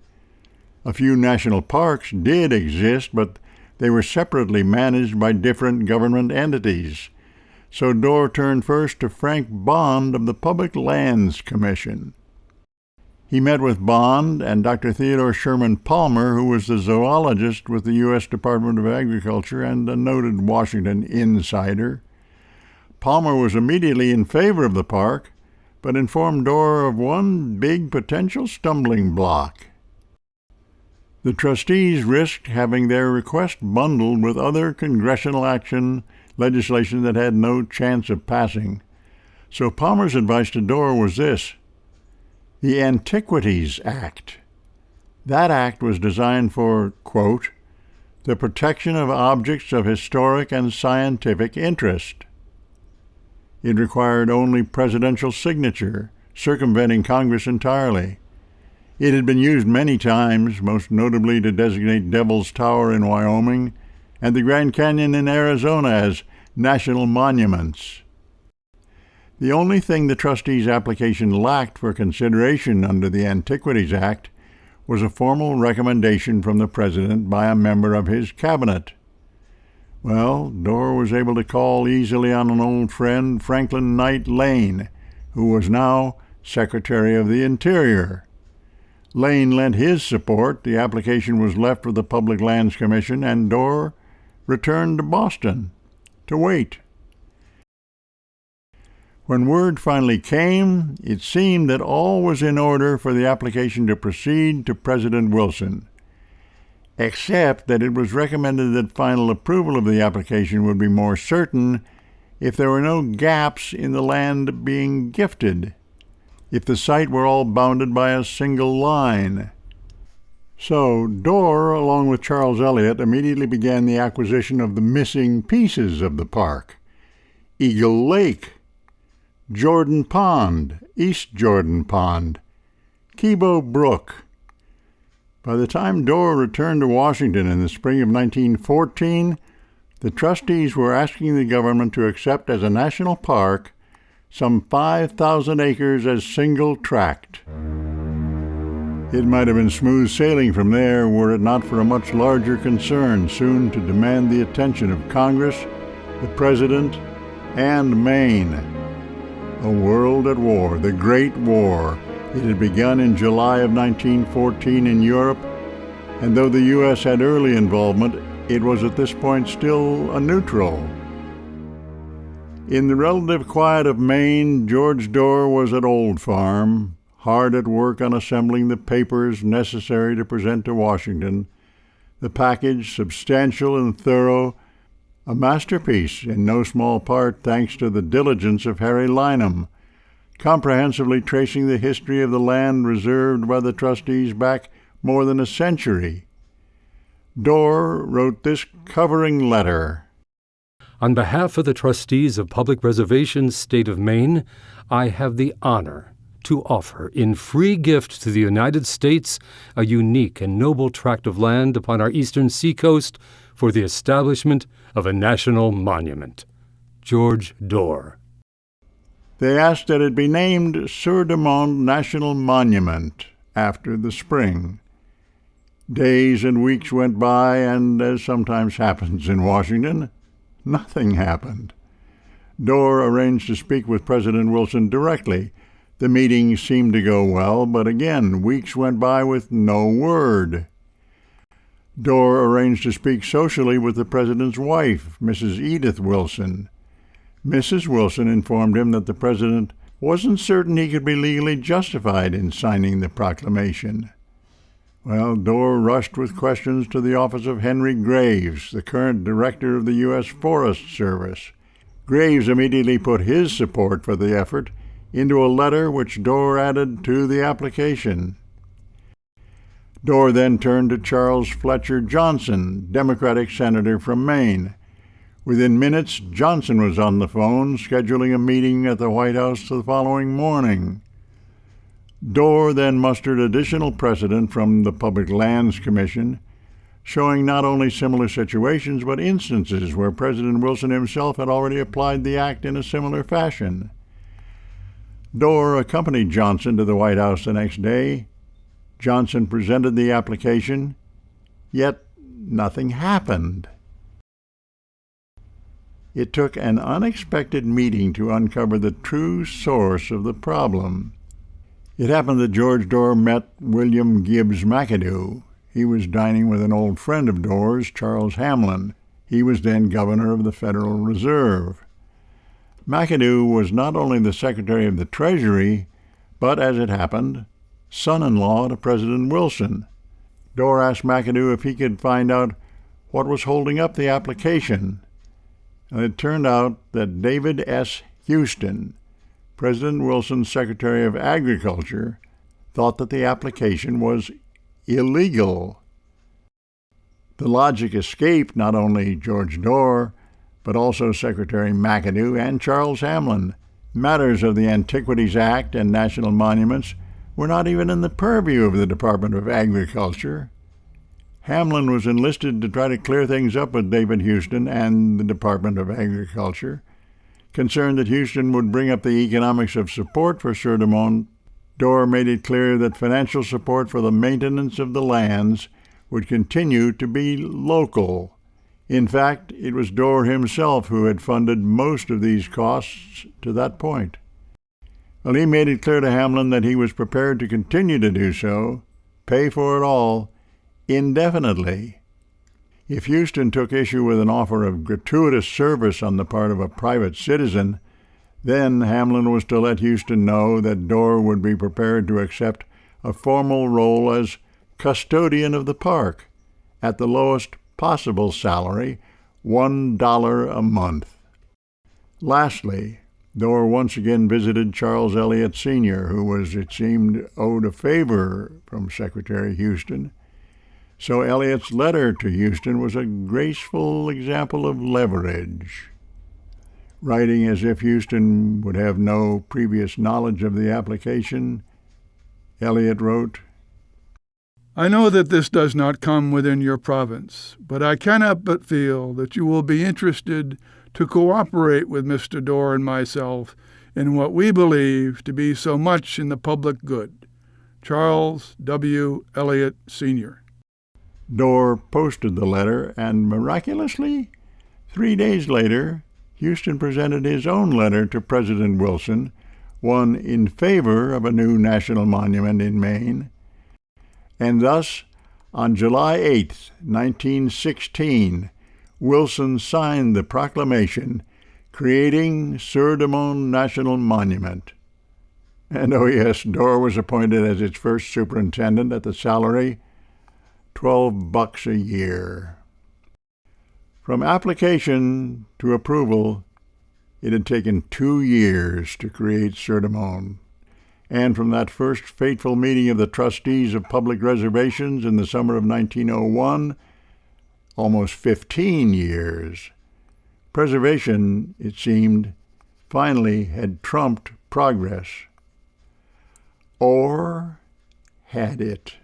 A few national parks did exist, but they were separately managed by different government entities. So Dorr turned first to Frank Bond of the Public Lands Commission. He met with Bond and Dr. Theodore Sherman Palmer, who was the zoologist with the U.S. Department of Agriculture and a noted Washington insider. Palmer was immediately in favor of the park, but informed Dorr of one big potential stumbling block. The trustees risked having their request bundled with other congressional legislation that had no chance of passing. So Palmer's advice to Dorr was this: the Antiquities Act. That act was designed for, quote, the protection of objects of historic and scientific interest. It required only presidential signature, circumventing Congress entirely. It had been used many times, most notably to designate Devil's Tower in Wyoming and the Grand Canyon in Arizona as national monuments. The only thing the trustees' application lacked for consideration under the Antiquities Act was a formal recommendation from the president by a member of his cabinet. Well, Dorr was able to call easily on an old friend, Franklin Knight Lane, who was now Secretary of the Interior. Lane lent his support, the application was left with the Public Lands Commission, and Dorr returned to Boston to wait. When word finally came, it seemed that all was in order for the application to proceed to President Wilson, except that it was recommended that final approval of the application would be more certain if there were no gaps in the land being gifted, if the site were all bounded by a single line. So Dorr, along with Charles Eliot, immediately began the acquisition of the missing pieces of the park: Eagle Lake, Jordan Pond, East Jordan Pond, Kibo Brook. By the time Dorr returned to Washington in the spring of 1914, the trustees were asking the government to accept as a national park some 5,000 acres as single tract. It might have been smooth sailing from there were it not for a much larger concern soon to demand the attention of Congress, the President, and Maine. A world at war, the Great War. It had begun in July of 1914 in Europe, and though the U.S. had early involvement, it was at this point still a neutral. In the relative quiet of Maine, George Dorr was at Old Farm, hard at work on assembling the papers necessary to present to Washington, the package substantial and thorough, a masterpiece in no small part thanks to the diligence of Harry Lynham, comprehensively tracing the history of the land reserved by the trustees back more than a century. Dorr wrote this covering letter. On behalf of the trustees of Public Reservations, State of Maine, I have the honor to offer in free gift to the United States a unique and noble tract of land upon our eastern seacoast for the establishment of a national monument. George Dorr. They asked that it be named Sur de Monde National Monument after the spring. Days and weeks went by, and as sometimes happens in Washington, nothing happened. Dorr arranged to speak with President Wilson directly. The meeting seemed to go well, but again, weeks went by with no word. Dorr arranged to speak socially with the president's wife, Mrs. Edith Wilson. Mrs. Wilson informed him that the president wasn't certain he could be legally justified in signing the proclamation. Well, Dorr rushed with questions to the office of Henry Graves, the current director of the U.S. Forest Service. Graves immediately put his support for the effort into a letter which Dorr added to the application. Dorr then turned to Charles Fletcher Johnson, Democratic senator from Maine. Within minutes, Johnson was on the phone, scheduling a meeting at the White House the following morning. Dorr then mustered additional precedent from the Public Lands Commission, showing not only similar situations but instances where President Wilson himself had already applied the act in a similar fashion. Dorr accompanied Johnson to the White House the next day. Johnson presented the application, yet nothing happened. It took an unexpected meeting to uncover the true source of the problem. It happened that George Dorr met William Gibbs McAdoo. He was dining with an old friend of Dorr's, Charles Hamlin. He was then governor of the Federal Reserve. McAdoo was not only the Secretary of the Treasury, but, as it happened, son-in-law to President Wilson. Dorr asked McAdoo if he could find out what was holding up the application. And it turned out that David S. Houston, President Wilson's Secretary of Agriculture, thought that the application was illegal. The logic escaped not only George Dorr, but also Secretary McAdoo and Charles Hamlin. Matters of the Antiquities Act and national monuments were not even in the purview of the Department of Agriculture. Hamlin was enlisted to try to clear things up with David Houston and the Department of Agriculture. Concerned that Houston would bring up the economics of support for Sur de Mont, Dorr made it clear that financial support for the maintenance of the lands would continue to be local. In fact, it was Dorr himself who had funded most of these costs to that point. Well, he made it clear to Hamlin that he was prepared to continue to do so, pay for it all, indefinitely. If Houston took issue with an offer of gratuitous service on the part of a private citizen, then Hamlin was to let Houston know that Dorr would be prepared to accept a formal role as custodian of the park at the lowest possible salary, $1 a month. Lastly, Dorr once again visited Charles Eliot Sr., who was, it seemed, owed a favor from Secretary Houston. So Eliot's letter to Houston was a graceful example of leverage. Writing as if Houston would have no previous knowledge of the application, Eliot wrote, I know that this does not come within your province, but I cannot but feel that you will be interested to cooperate with Mr. Dorr and myself in what we believe to be so much in the public good. Charles W. Eliot, Sr. Dorr posted the letter, and miraculously, 3 days later, Houston presented his own letter to President Wilson, one in favor of a new national monument in Maine. And thus, on July 8, 1916, Wilson signed the proclamation creating Sur de Mont National Monument. And oh yes, Dorr was appointed as its first superintendent at the salary $12 a year. From application to approval, it had taken 2 years to create Sur de Mont. And from that first fateful meeting of the trustees of public reservations in the summer of 1901, almost 15 years, preservation, it seemed, finally had trumped progress. Or had it?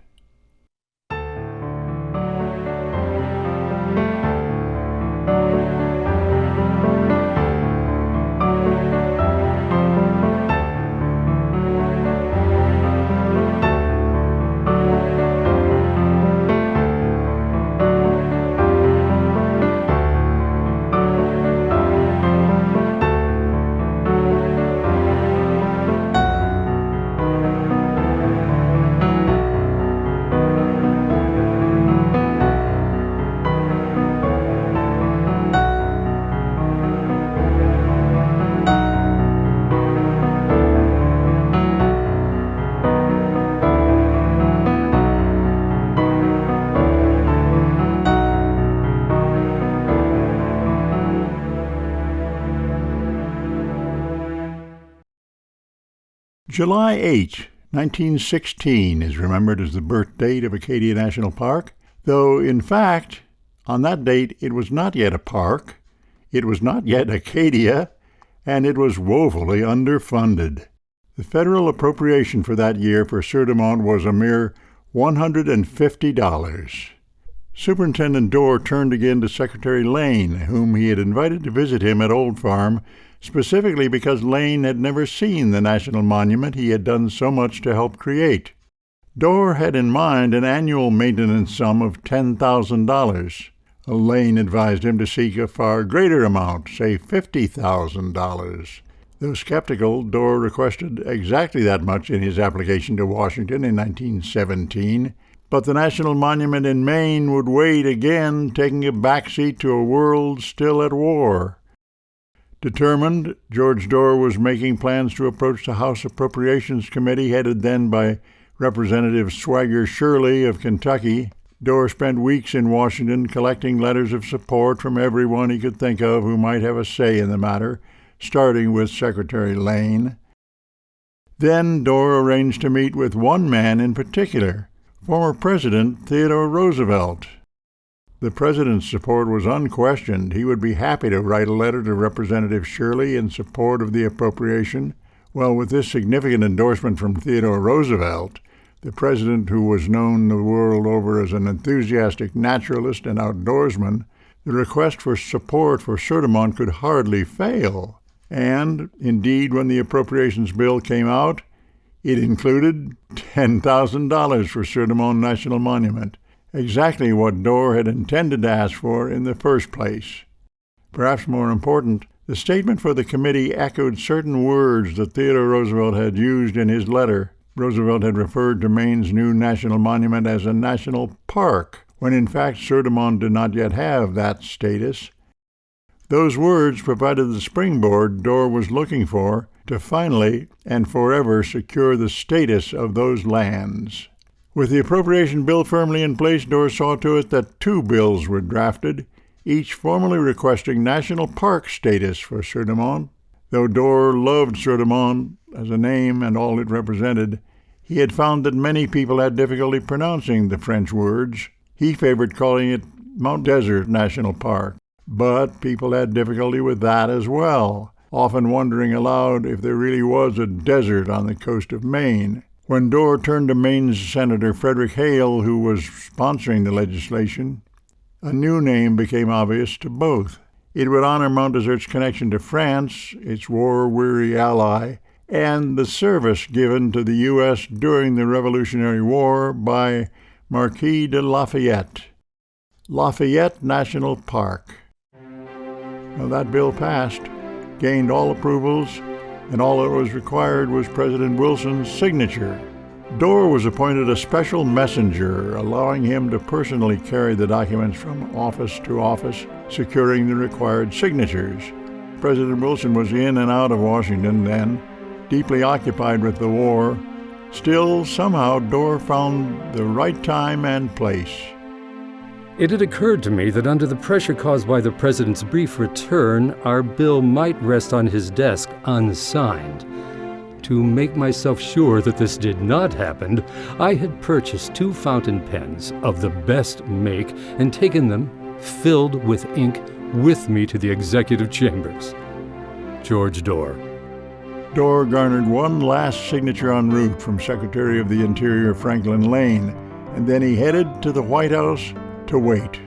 July 8, 1916 is remembered as the birth date of Acadia National Park, though in fact, on that date it was not yet a park, it was not yet Acadia, and it was woefully underfunded. The federal appropriation for that year for Sur de Mont was a mere $150. Superintendent Dorr turned again to Secretary Lane, whom he had invited to visit him at Old Farm, specifically because Lane had never seen the national monument he had done so much to help create. Dorr had in mind an annual maintenance sum of $10,000. Lane advised him to seek a far greater amount, say $50,000. Though skeptical, Dorr requested exactly that much in his application to Washington in 1917, but the national monument in Maine would wait again, taking a backseat to a world still at war. Determined, George Dorr was making plans to approach the House Appropriations Committee, headed then by Representative Swagger Shirley of Kentucky. Dorr spent weeks in Washington collecting letters of support from everyone he could think of who might have a say in the matter, starting with Secretary Lane. Then Dorr arranged to meet with one man in particular, former President Theodore Roosevelt. The president's support was unquestioned. He would be happy to write a letter to Representative Shirley in support of the appropriation. Well, with this significant endorsement from Theodore Roosevelt, the president, who was known the world over as an enthusiastic naturalist and outdoorsman, the request for support for Sur de Mont could hardly fail. And, indeed, when the appropriations bill came out, it included $10,000 for Cerdamone National Monument, exactly what Dorr had intended to ask for in the first place. Perhaps more important, the statement for the committee echoed certain words that Theodore Roosevelt had used in his letter. Roosevelt had referred to Maine's new national monument as a national park, when in fact Cerdamone did not yet have that status. Those words provided the springboard Dorr was looking for to finally and forever secure the status of those lands. With the appropriation bill firmly in place, Dorr saw to it that 2 bills were drafted, each formally requesting national park status for Cerdamone. Though Dorr loved Cerdamone as a name and all it represented, he had found that many people had difficulty pronouncing the French words. He favored calling it Mount Desert National Park, but people had difficulty with that as well, often wondering aloud if there really was a desert on the coast of Maine. When Dorr turned to Maine's Senator Frederick Hale, who was sponsoring the legislation, a new name became obvious to both. It would honor Mount Desert's connection to France, its war-weary ally, and the service given to the U.S. during the Revolutionary War by Marquis de Lafayette. Lafayette National Park. Now that bill passed, gained all approvals, and all that was required was President Wilson's signature. Dorr was appointed a special messenger, allowing him to personally carry the documents from office to office, securing the required signatures. President Wilson was in and out of Washington then, deeply occupied with the war. Still, somehow, Dorr found the right time and place. It had occurred to me that under the pressure caused by the president's brief return, our bill might rest on his desk unsigned. To make myself sure that this did not happen, I had purchased 2 fountain pens of the best make and taken them, filled with ink, with me to the executive chambers. George Dorr. Dorr garnered one last signature en route from Secretary of the Interior Franklin Lane, and then he headed to the White House to wait.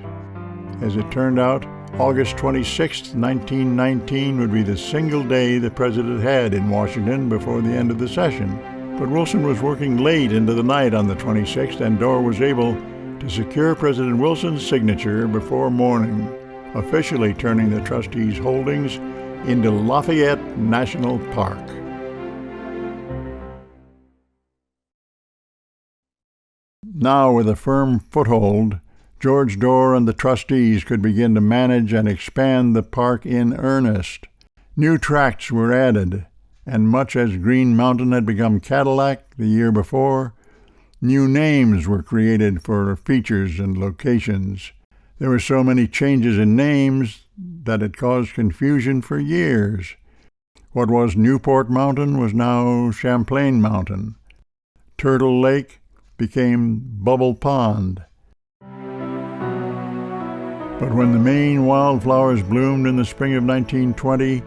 As it turned out, August 26, 1919 would be the single day the president had in Washington before the end of the session. But Wilson was working late into the night on the 26th, and Dorr was able to secure President Wilson's signature before morning, officially turning the trustees' holdings into Lafayette National Park. Now, with a firm foothold, George Dorr and the trustees could begin to manage and expand the park in earnest. New tracts were added, and much as Green Mountain had become Cadillac the year before, new names were created for features and locations. There were so many changes in names that it caused confusion for years. What was Newport Mountain was now Champlain Mountain. Turtle Lake became Bubble Pond. But when the Maine wildflowers bloomed in the spring of 1920,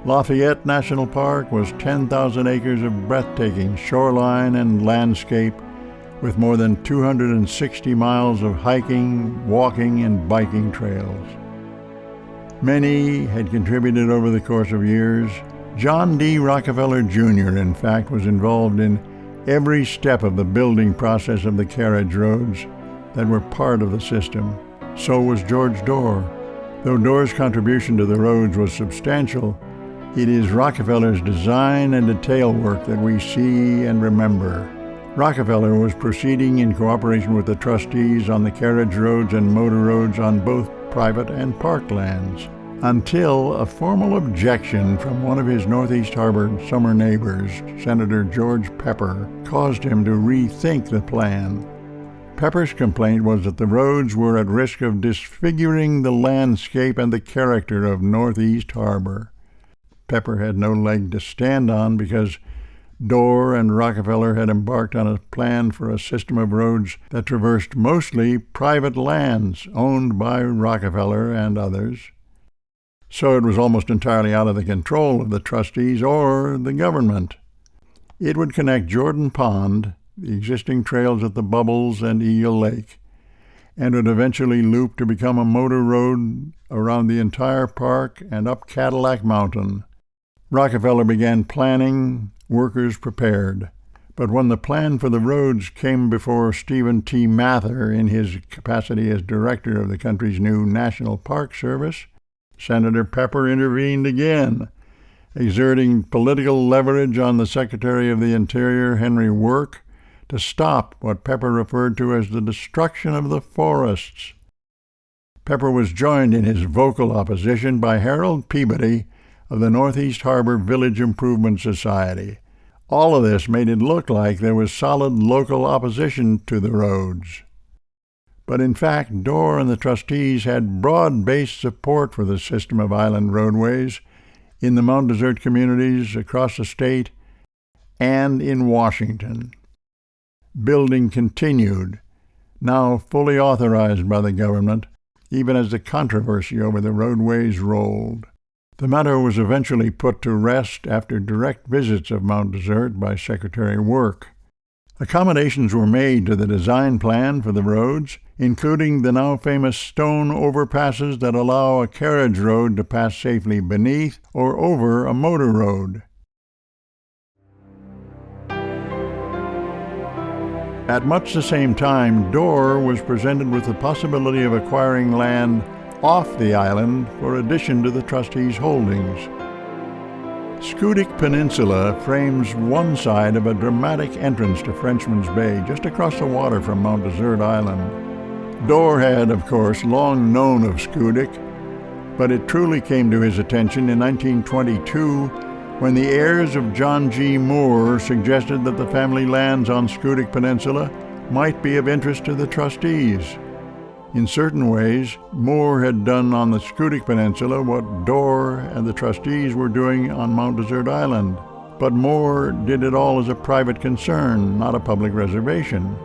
Lafayette National Park was 10,000 acres of breathtaking shoreline and landscape with more than 260 miles of hiking, walking, and biking trails. Many had contributed over the course of years. John D. Rockefeller Jr., in fact, was involved in every step of the building process of the carriage roads that were part of the system. So was George Dorr. Though Dorr's contribution to the roads was substantial, it is Rockefeller's design and detail work that we see and remember. Rockefeller was proceeding in cooperation with the trustees on the carriage roads and motor roads on both private and park lands, until a formal objection from one of his Northeast Harbor summer neighbors, Senator George Pepper, caused him to rethink the plan. Pepper's complaint was that the roads were at risk of disfiguring the landscape and the character of Northeast Harbor. Pepper had no leg to stand on because Dorr and Rockefeller had embarked on a plan for a system of roads that traversed mostly private lands owned by Rockefeller and others. So it was almost entirely out of the control of the trustees or the government. It would connect Jordan Pond, the existing trails at the Bubbles and Eel Lake, and would eventually loop to become a motor road around the entire park and up Cadillac Mountain. Rockefeller began planning, workers prepared. But when the plan for the roads came before Stephen T. Mather in his capacity as director of the country's new National Park Service, Senator Pepper intervened again, exerting political leverage on the Secretary of the Interior, Henry Work, to stop what Pepper referred to as the destruction of the forests. Pepper was joined in his vocal opposition by Harold Peabody of the Northeast Harbor Village Improvement Society. All of this made it look like there was solid local opposition to the roads. But in fact, Dorr and the trustees had broad-based support for the system of island roadways in the Mount Desert communities across the state and in Washington. Building continued, now fully authorized by the government, even as the controversy over the roadways rolled. The matter was eventually put to rest after direct visits of Mount Desert by Secretary Work. Accommodations were made to the design plan for the roads, including the now famous stone overpasses that allow a carriage road to pass safely beneath or over a motor road. At much the same time, Dorr was presented with the possibility of acquiring land off the island for addition to the trustees' holdings. Schoodic Peninsula frames one side of a dramatic entrance to Frenchman's Bay, just across the water from Mount Desert Island. Dorr had, of course, long known of Schoodic, but it truly came to his attention in 1922 when the heirs of John G. Moore suggested that the family lands on Schoodic Peninsula might be of interest to the trustees. In certain ways, Moore had done on the Schoodic Peninsula what Dorr and the trustees were doing on Mount Desert Island. But Moore did it all as a private concern, not a public reservation.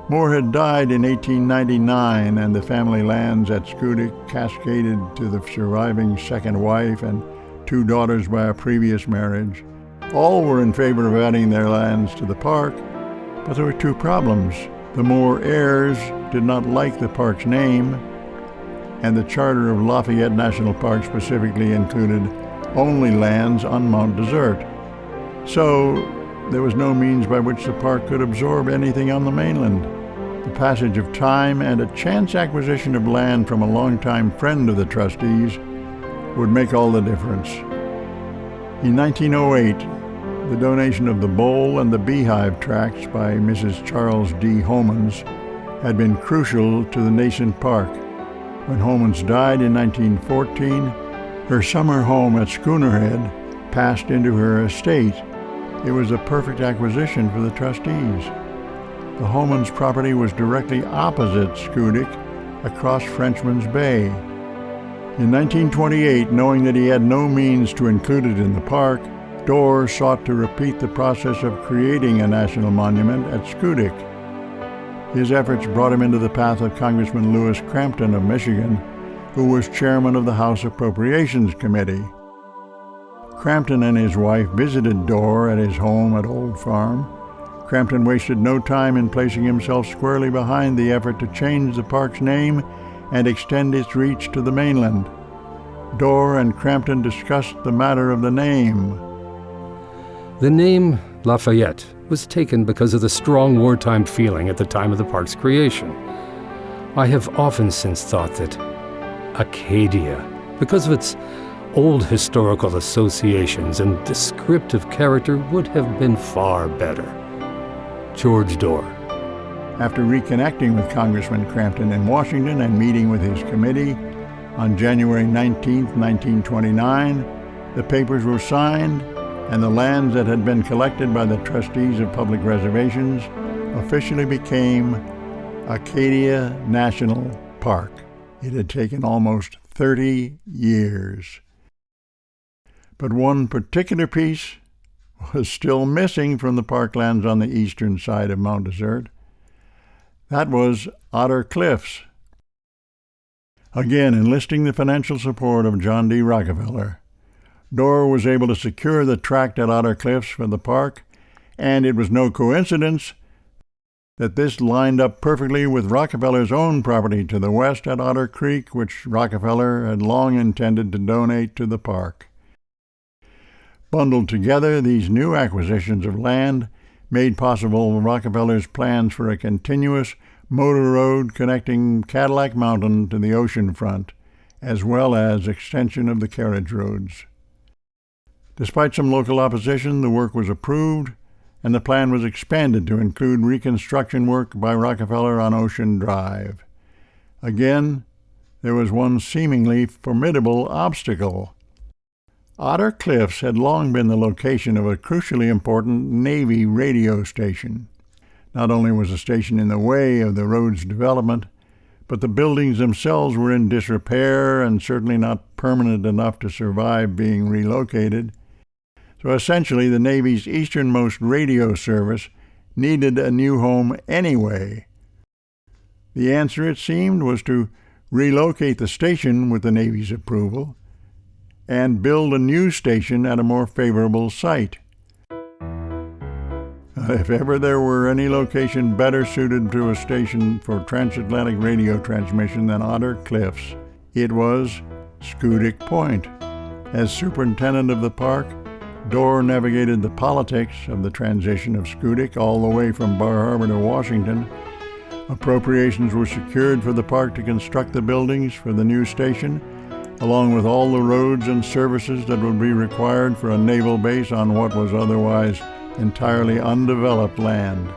Moore had died in 1899, and the family lands at Schoodic cascaded to the surviving second wife and 2 daughters by a previous marriage. All were in favor of adding their lands to the park, but there were 2 problems. The Moore heirs did not like the park's name, and the charter of Lafayette National Park specifically included only lands on Mount Desert. So there was no means by which the park could absorb anything on the mainland. The passage of time and a chance acquisition of land from a longtime friend of the trustees would make all the difference. In 1908, the donation of the Bowl and the Beehive tracts by Mrs. Charles D. Homans had been crucial to the nascent park. When Homans died in 1914, her summer home at Schoonerhead passed into her estate. It was a perfect acquisition for the trustees. The Homans property was directly opposite Schoodic, across Frenchman's Bay. In 1928, knowing that he had no means to include it in the park, Dorr sought to repeat the process of creating a national monument at Schoodic. His efforts brought him into the path of Congressman Lewis Crampton of Michigan, who was chairman of the House Appropriations Committee. Crampton and his wife visited Dorr at his home at Old Farm. Crampton wasted no time in placing himself squarely behind the effort to change the park's name and extend its reach to the mainland. Dorr and Crampton discussed the matter of the name. The name Lafayette was taken because of the strong wartime feeling at the time of the park's creation. I have often since thought that Acadia, because of its old historical associations and descriptive character, would have been far better. George Dorr. After reconnecting with Congressman Crampton in Washington and meeting with his committee on January 19, 1929, the papers were signed, and the lands that had been collected by the trustees of public reservations officially became Acadia National Park. It had taken almost 30 years. But one particular piece was still missing from the parklands on the eastern side of Mount Desert. That was Otter Cliffs. Again, enlisting the financial support of John D. Rockefeller, Dorr was able to secure the tract at Otter Cliffs for the park, and it was no coincidence that this lined up perfectly with Rockefeller's own property to the west at Otter Creek, which Rockefeller had long intended to donate to the park. Bundled together, these new acquisitions of land made possible Rockefeller's plans for a continuous motor road connecting Cadillac Mountain to the ocean front, as well as extension of the carriage roads. Despite some local opposition, the work was approved, and the plan was expanded to include reconstruction work by Rockefeller on Ocean Drive. Again, there was one seemingly formidable obstacle. Otter Cliffs had long been the location of a crucially important Navy radio station. Not only was the station in the way of the road's development, but the buildings themselves were in disrepair and certainly not permanent enough to survive being relocated. So essentially, the Navy's easternmost radio service needed a new home anyway. The answer, it seemed, was to relocate the station with the Navy's approval and build a new station at a more favorable site. If ever there were any location better suited to a station for transatlantic radio transmission than Otter Cliffs, it was Schoodic Point. As superintendent of the park, Dorr navigated the politics of the transition of Schoodic all the way from Bar Harbor to Washington. Appropriations were secured for the park to construct the buildings for the new station, along with all the roads and services that would be required for a naval base on what was otherwise entirely undeveloped land.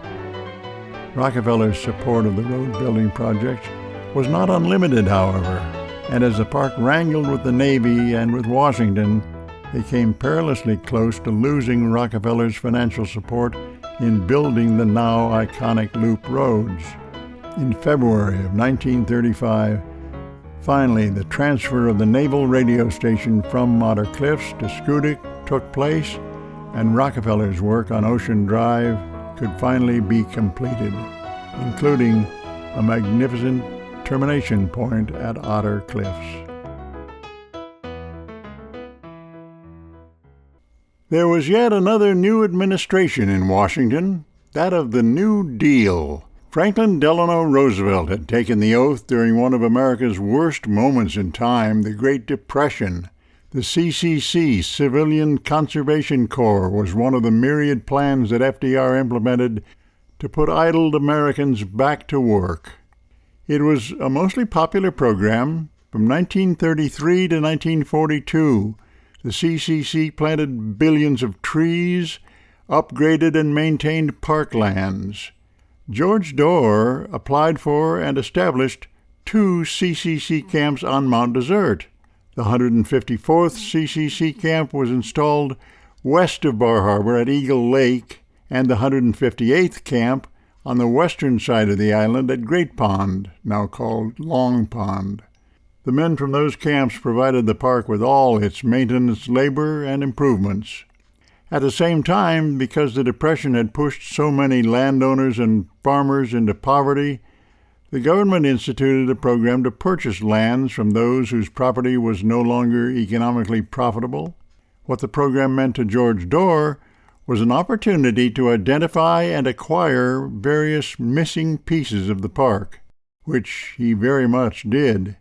Rockefeller's support of the road-building project was not unlimited, however, and as the park wrangled with the Navy and with Washington, they came perilously close to losing Rockefeller's financial support in building the now iconic loop roads. In February of 1935, finally, the transfer of the naval radio station from Otter Cliffs to Schoodic took place, and Rockefeller's work on Ocean Drive could finally be completed, including a magnificent termination point at Otter Cliffs. There was yet another new administration in Washington, that of the New Deal. Franklin Delano Roosevelt had taken the oath during one of America's worst moments in time, the Great Depression. The CCC, Civilian Conservation Corps, was one of the myriad plans that FDR implemented to put idled Americans back to work. It was a mostly popular program. From 1933 to 1942, the CCC planted billions of trees, upgraded and maintained parklands. George Dorr applied for and established 2 CCC camps on Mount Desert. The 154th CCC camp was installed west of Bar Harbor at Eagle Lake, and the 158th camp on the western side of the island at Great Pond, now called Long Pond. The men from those camps provided the park with all its maintenance, labor, and improvements. At the same time, because the Depression had pushed so many landowners and farmers into poverty, the government instituted a program to purchase lands from those whose property was no longer economically profitable. What the program meant to George Dorr was an opportunity to identify and acquire various missing pieces of the park, which he very much did.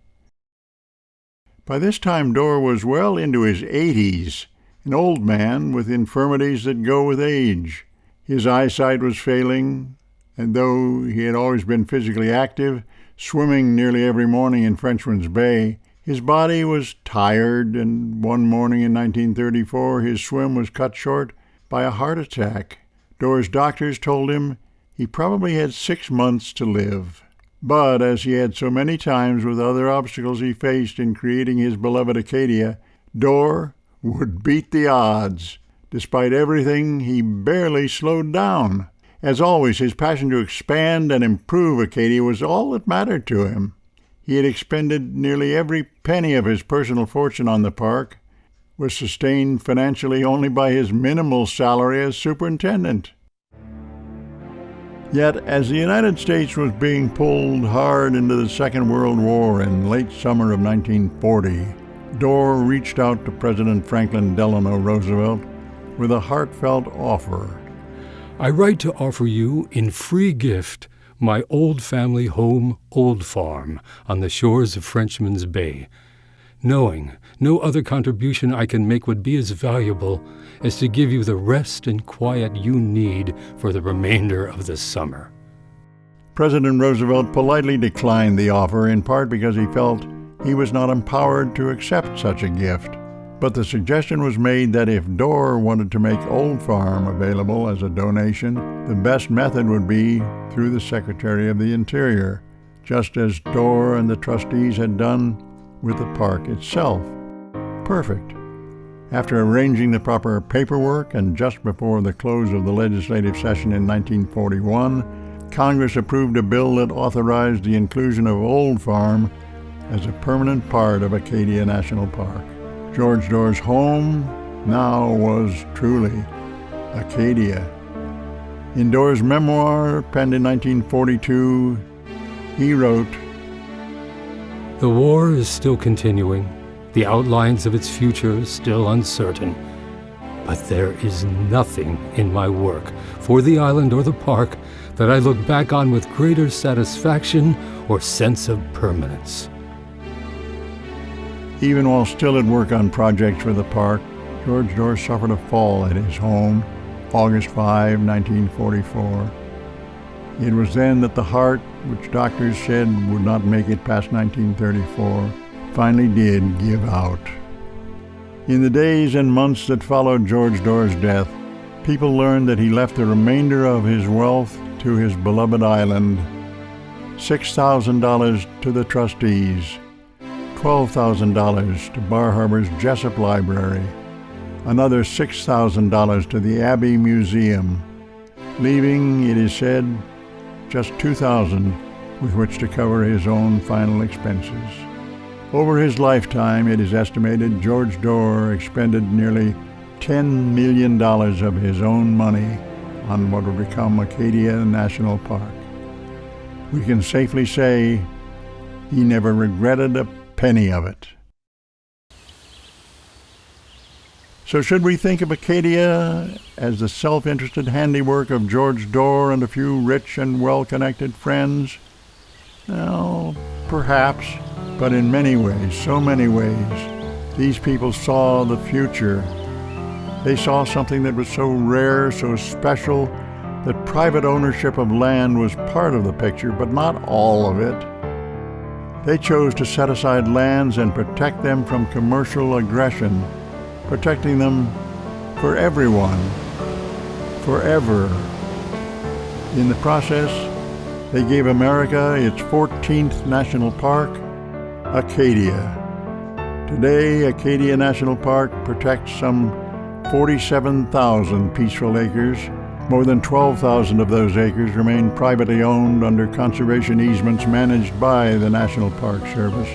By this time, Dorr was well into his 80s, an old man with infirmities that go with age. His eyesight was failing, and though he had always been physically active, swimming nearly every morning in Frenchman's Bay, his body was tired, and one morning in 1934 his swim was cut short by a heart attack. Dorr's doctors told him he probably had 6 months to live. But as he had so many times with other obstacles he faced in creating his beloved Acadia, Dorr would beat the odds. Despite everything, he barely slowed down. As always, his passion to expand and improve Acadia was all that mattered to him. He had expended nearly every penny of his personal fortune on the park, was sustained financially only by his minimal salary as superintendent. Yet, as the United States was being pulled hard into the Second World War in late summer of 1940, Dorr reached out to President Franklin Delano Roosevelt with a heartfelt offer. I write to offer you in free gift my old family home, Old Farm, on the shores of Frenchman's Bay. knowing no other contribution I can make would be as valuable as to give you the rest and quiet you need for the remainder of the summer." President Roosevelt politely declined the offer, in part because he felt he was not empowered to accept such a gift. But the suggestion was made that if Dorr wanted to make Old Farm available as a donation, the best method would be through the Secretary of the Interior, just as Dorr and the trustees had done with the park itself. Perfect. After arranging the proper paperwork and just before the close of the legislative session in 1941, Congress approved a bill that authorized the inclusion of Old Farm as a permanent part of Acadia National Park. George Dorr's home now was truly Acadia. In Dorr's memoir, penned in 1942, he wrote, "The war is still continuing, the outlines of its future still uncertain, but there is nothing in my work for the island or the park that I look back on with greater satisfaction or sense of permanence." Even while still at work on projects for the park, George Dorr suffered a fall at his home, August 5, 1944. It was then that the heart, which doctors said would not make it past 1934, finally did give out. In the days and months that followed George Dorr's death, people learned that he left the remainder of his wealth to his beloved island, $6,000 to the trustees, $12,000 to Bar Harbor's Jessup Library, another $6,000 to the Abbey Museum, leaving, it is said, just $2,000 with which to cover his own final expenses. Over his lifetime, it is estimated George Dorr expended nearly $10 million of his own money on what would become Acadia National Park. We can safely say he never regretted a penny of it. So should we think of Acadia as the self-interested handiwork of George Dorr and a few rich and well-connected friends? Well, perhaps, but in many ways, so many ways, these people saw the future. They saw something that was so rare, so special, that private ownership of land was part of the picture, but not all of it. They chose to set aside lands and protect them from commercial aggression, protecting them for everyone, forever. In the process, they gave America its 14th national park, Acadia. Today, Acadia National Park protects some 47,000 peaceful acres. More than 12,000 of those acres remain privately owned under conservation easements managed by the National Park Service.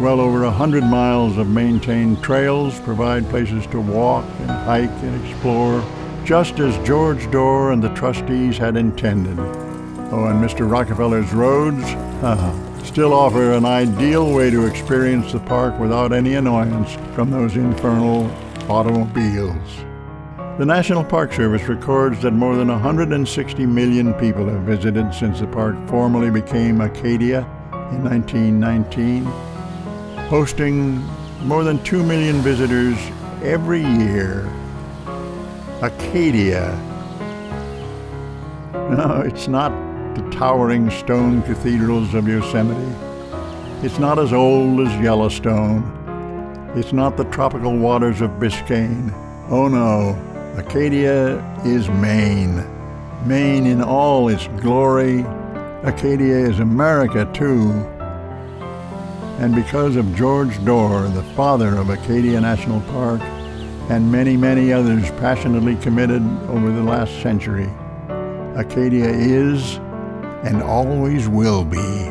Well over 100 miles of maintained trails provide places to walk and hike and explore, just as George Dorr and the trustees had intended. Oh, and Mr. Rockefeller's roads still offer an ideal way to experience the park without any annoyance from those infernal automobiles. The National Park Service records that more than 160 million people have visited since the park formally became Acadia in 1919, hosting more than 2 million visitors every year. Acadia. No, it's not the towering stone cathedrals of Yosemite. It's not as old as Yellowstone. It's not the tropical waters of Biscayne. Oh no. Acadia is Maine. Maine in all its glory. Acadia is America, too. And because of George Dorr, the father of Acadia National Park, and many, many others passionately committed over the last century, Acadia is and always will be